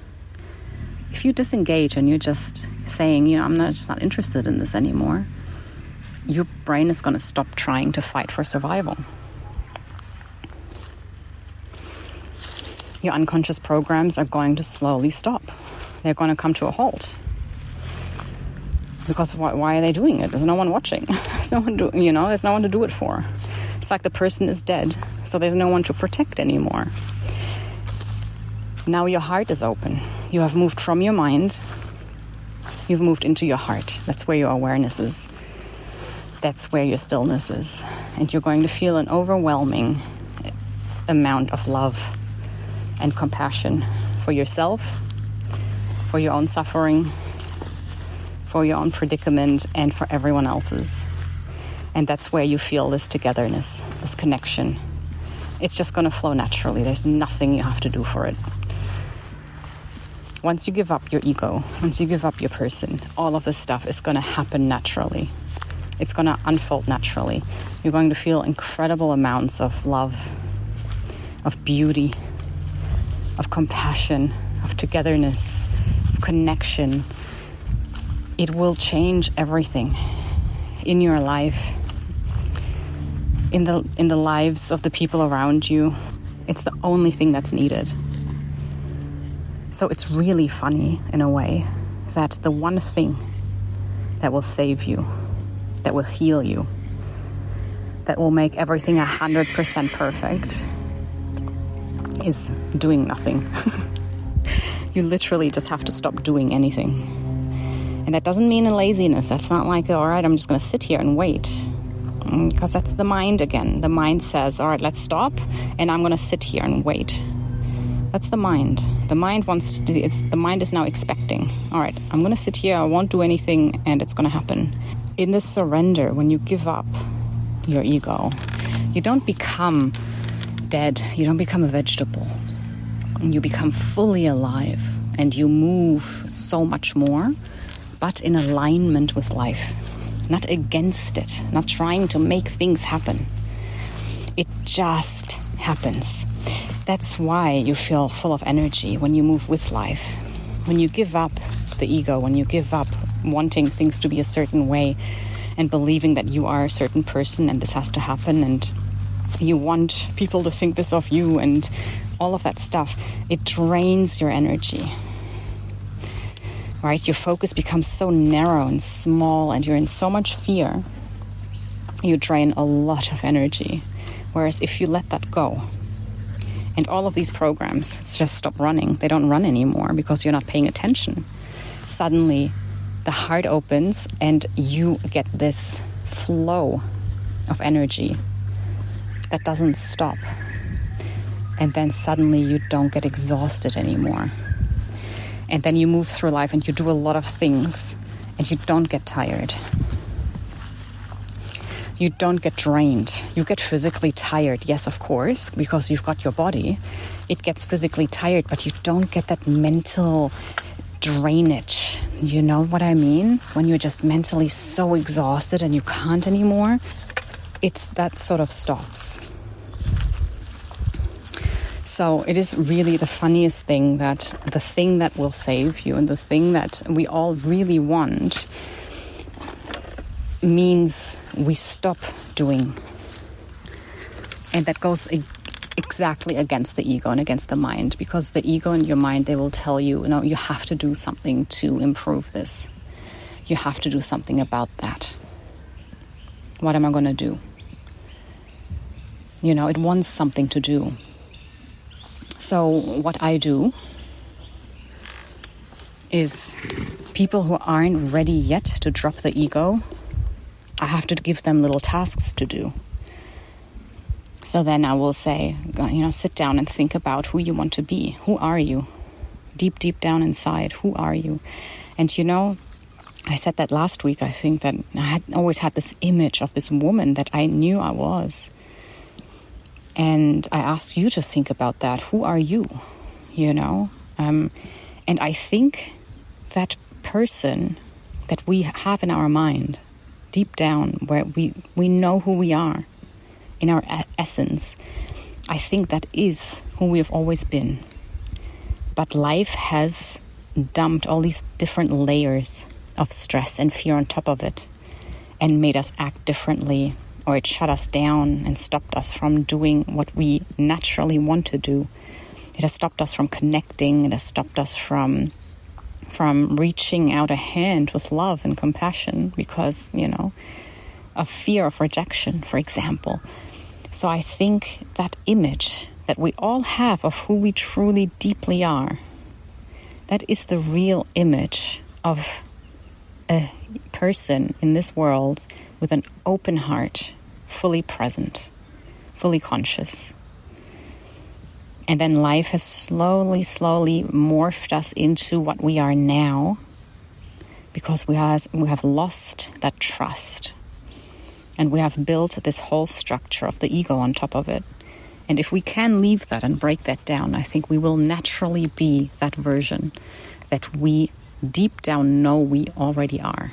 S1: If you disengage and you're just saying, I'm just not interested in this anymore, your brain is going to stop trying to fight for survival. Your unconscious programs are going to slowly stop. They're going to come to a halt. Because why are they doing it? There's no one watching. There's no one there's no one to do it for. It's like the person is dead, so there's no one to protect anymore. Now your heart is open. You have moved from your mind. You've moved into your heart. That's where your awareness is. That's where your stillness is. And you're going to feel an overwhelming amount of love and compassion for yourself, for your own suffering, for your own predicament, and for everyone else's. And that's where you feel this togetherness, this connection. It's just going to flow naturally. There's nothing you have to do for it. Once you give up your ego, once you give up your person, all of this stuff is going to happen naturally. It's going to unfold naturally. You're going to feel incredible amounts of love, of beauty, of compassion, of togetherness, of connection. It will change everything in your life, in the lives of the people around you. It's the only thing that's needed. So it's really funny, in a way, that the one thing that will save you, that will heal you, that will make everything 100% perfect is doing nothing. You literally just have to stop doing anything. And that doesn't mean a laziness. That's not like, all right, I'm just going to sit here and wait. Because that's the mind again. The mind says, all right, let's stop, and I'm going to sit here and wait. That's the mind. The mind the mind is now expecting. All right, I'm going to sit here, I won't do anything, and it's going to happen. In this surrender, when you give up your ego, you don't become dead. You don't become a vegetable. You become fully alive, and you move so much more, but in alignment with life. Not against it, not trying to make things happen. It just happens. That's why you feel full of energy when you move with life. When you give up the ego, when you give up wanting things to be a certain way and believing that you are a certain person and this has to happen and you want people to think this of you and all of that stuff, it drains your energy. Right? Your focus becomes so narrow and small and you're in so much fear, you drain a lot of energy. Whereas if you let that go, and all of these programs just stop running, they don't run anymore because you're not paying attention. Suddenly, the heart opens and you get this flow of energy that doesn't stop. And then suddenly you don't get exhausted anymore. And then you move through life and you do a lot of things and you don't get tired. You don't get drained. You get physically tired, yes, of course, because you've got your body. It gets physically tired, but you don't get that mental drainage. You know what I mean? When you're just mentally so exhausted and you can't anymore, it's that sort of stops. So it is really the funniest thing that the thing that will save you and the thing that we all really want means we stop doing. And that goes exactly against the ego and against the mind, because the ego and your mind, they will tell you, no, you have to do something to improve this. You have to do something about that. What am I going to do? You know, it wants something to do. So what I do is people who aren't ready yet to drop the ego, I have to give them little tasks to do. So then I will say, sit down and think about who you want to be. Who are you? Deep, deep down inside, who are you? And I said that last week, I think, that I had always had this image of this woman that I knew I was. And I asked you to think about that. Who are you? And I think that person that we have in our mind, deep down, where we know who we are, in our essence, I think that is who we have always been. But life has dumped all these different layers of stress and fear on top of it and made us act differently, or it shut us down and stopped us from doing what we naturally want to do. It has stopped us from connecting. It has stopped us from reaching out a hand with love and compassion because, of fear of rejection, for example. So I think that image that we all have of who we truly deeply are, that is the real image of a person in this world with an open heart, fully present, fully conscious. And then life has slowly morphed us into what we are now because we have lost that trust. And we have built this whole structure of the ego on top of it. And if we can leave that and break that down, I think we will naturally be that version that we deep down know we already are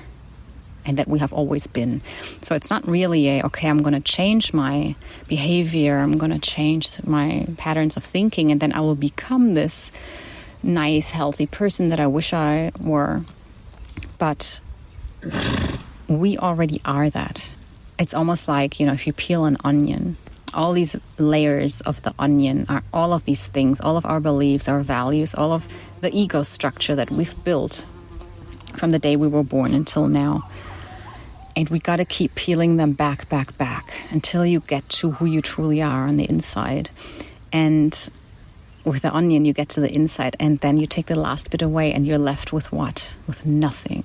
S1: and that we have always been. So it's not really I'm going to change my behavior, I'm going to change my patterns of thinking, and then I will become this nice, healthy person that I wish I were. But we already are that. It's almost like, if you peel an onion, all these layers of the onion are all of these things, all of our beliefs, our values, all of the ego structure that we've built from the day we were born until now. And we got to keep peeling them back until you get to who you truly are on the inside. And with the onion, you get to the inside, and then you take the last bit away, and you're left with what? With nothing.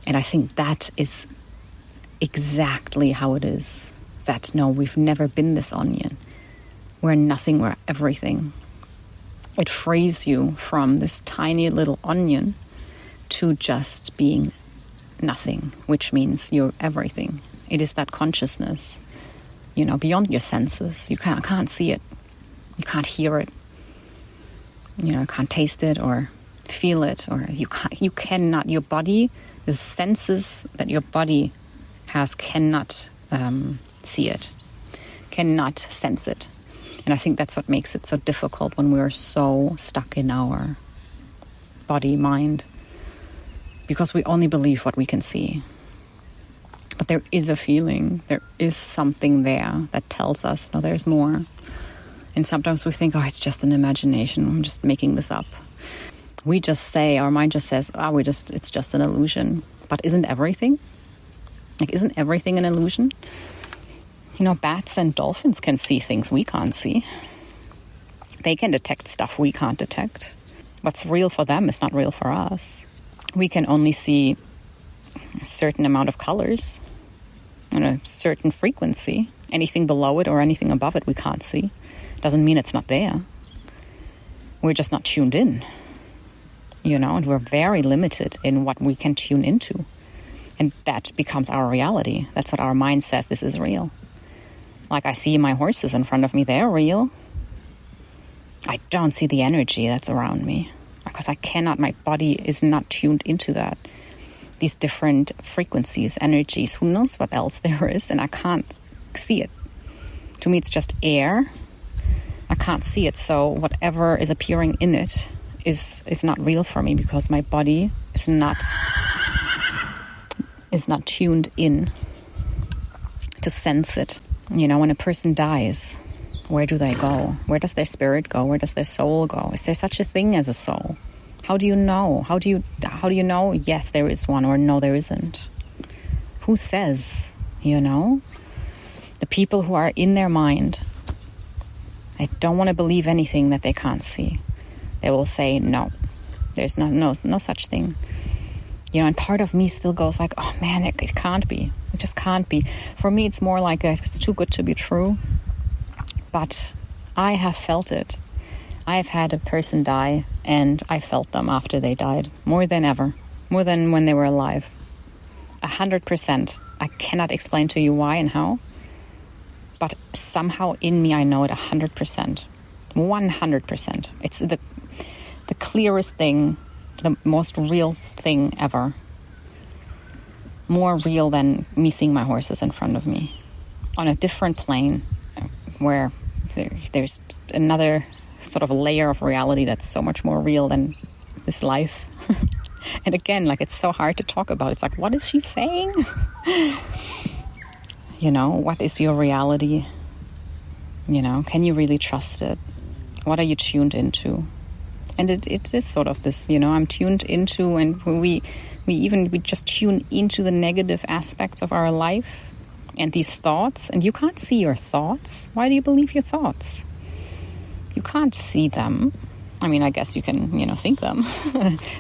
S1: And I think that is exactly how it is. That, no, we've never been this onion. We're nothing, we're everything. It frees you from this tiny little onion to just being nothing, which means you're everything. It is that consciousness, beyond your senses. You can't see it. You can't hear it. Can't taste it or feel it, or you cannot, your body, the senses that your body has cannot see it, cannot sense it. And I think that's what makes it so difficult when we're so stuck in our body, mind, because we only believe what we can see. But there is a feeling, there is something there that tells us, no, there's more. And sometimes we think, it's just an imagination, I'm just making this up. We just say, our mind just says, it's just an illusion. But isn't everything? Isn't everything an illusion? Bats and dolphins can see things we can't see. They can detect stuff we can't detect. What's real for them is not real for us. We can only see a certain amount of colors and a certain frequency. Anything below it or anything above it we can't see. Doesn't mean it's not there. We're just not tuned in. And we're very limited in what we can tune into. And that becomes our reality. That's what our mind says, this is real. Like I see my horses in front of me, they're real. I don't see the energy that's around me because I cannot, my body is not tuned into that. These different frequencies, energies, who knows what else there is, and I can't see it. To me, it's just air. I can't see it, so whatever is appearing in it is not real for me because my body is not tuned in to sense it. When a person dies, where do they go? Where does their spirit go? Where does their soul go? Is there such a thing as a soul? How do you know? How do you know, yes, there is one, or no, there isn't? Who says, The people who are in their mind, they don't want to believe anything that they can't see. They will say, no, There's no such thing. You know, and part of me still goes like, oh man, it can't be. It just can't be. For me, it's more like it's too good to be true. But I have felt it. I have had a person die, and I felt them after they died. More than ever. More than when they were alive. 100%. I cannot explain to you why and how. But somehow in me, I know it 100%. 100%. It's the clearest thing, the most real thing ever. More real than me seeing my horses in front of me. On a different plane where there's another sort of layer of reality that's so much more real than this life. And again, like, it's so hard to talk about. It's like, what is she saying? You know, what is your reality? You know, can you really trust it? What are you tuned into? And it is sort of this, you know, I'm tuned into, and we just tune into the negative aspects of our life and these thoughts. And you can't see your thoughts. Why do you believe your thoughts? You can't see them. I mean, I guess you can, you know, think them.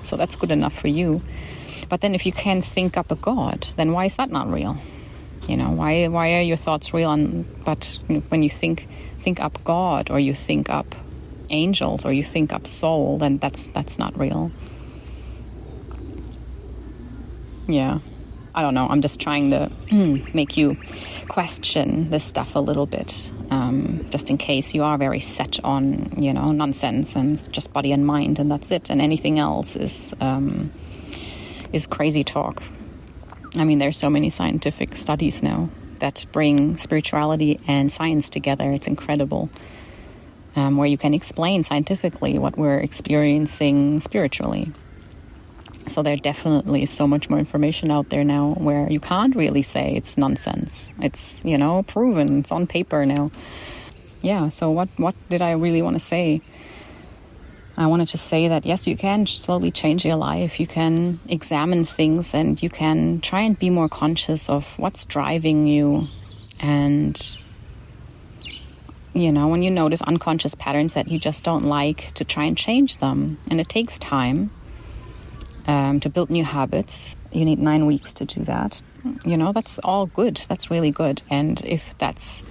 S1: So that's good enough for you. But then if you can think up a God, then why is that not real? You know, why are your thoughts real? But when you think up God, or you think up angels, or you think up soul, then that's not real. Yeah. I don't know. I'm just trying to make you question this stuff a little bit, just in case you are very set on, you know, nonsense and just body and mind, and that's it. And anything else is crazy talk. I mean, there's so many scientific studies now that bring spirituality and science together. It's incredible, where you can explain scientifically what we're experiencing spiritually. So there definitely is so much more information out there now where you can't really say it's nonsense. It's, you know, proven. It's on paper now. Yeah, so what did I really want to say? I wanted to say that, yes, you can slowly change your life. You can examine things, and you can try and be more conscious of what's driving you. And, you know, when you notice unconscious patterns that you just don't like, to try and change them. And it takes time. To build new habits. You need 9 weeks to do that. You know, that's all good. That's really good. And if that's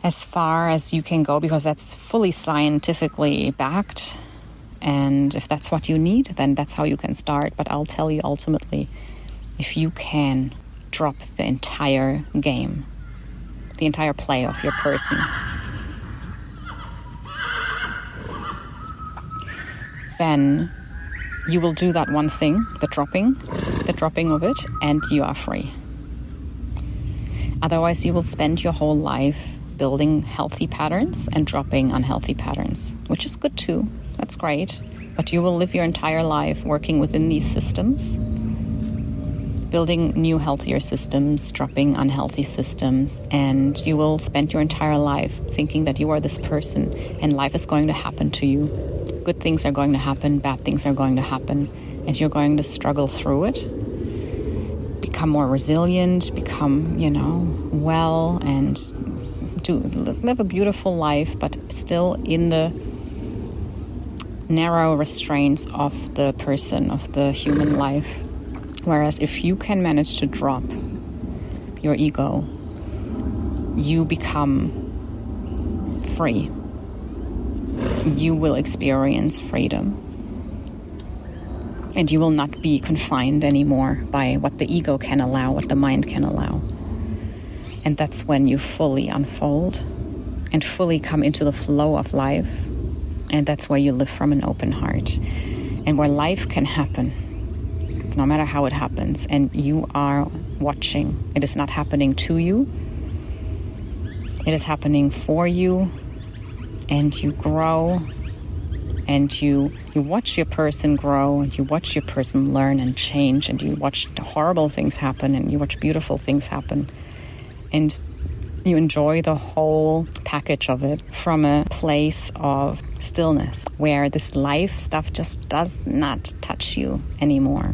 S1: as far as you can go, because that's fully scientifically backed, and if that's what you need, then that's how you can start. But I'll tell you, ultimately, if you can drop the entire game, the entire play of your person, then you will do that one thing, the dropping of it, and you are free. Otherwise, you will spend your whole life building healthy patterns and dropping unhealthy patterns, which is good too. That's great. But you will live your entire life working within these systems, building new, healthier systems, dropping unhealthy systems, and you will spend your entire life thinking that you are this person and life is going to happen to you. Good things are going to happen, bad things are going to happen, and you're going to struggle through it, become more resilient, become, you know, well, and live a beautiful life, but still in the narrow restraints of the person, of the human life. Whereas if you can manage to drop your ego, you become free. You will experience freedom. And you will not be confined anymore by what the ego can allow, what the mind can allow. And that's when you fully unfold and fully come into the flow of life. And that's where you live from an open heart. And where life can happen, no matter how it happens. And you are watching. It is not happening to you. It is happening for you. And you grow, and you watch your person grow, and you watch your person learn and change, and you watch horrible things happen, and you watch beautiful things happen, and you enjoy the whole package of it from a place of stillness, where this life stuff just does not touch you anymore.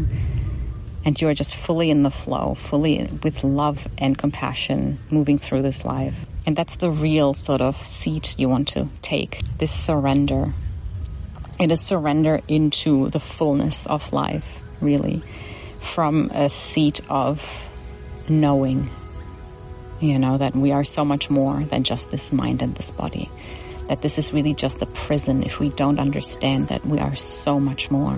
S1: And you are just fully in the flow, fully with love and compassion, moving through this life. And that's the real sort of seat you want to take, this surrender. It is surrender into the fullness of life, really, from a seat of knowing, that we are so much more than just this mind and this body. That this is really just a prison if we don't understand that we are so much more.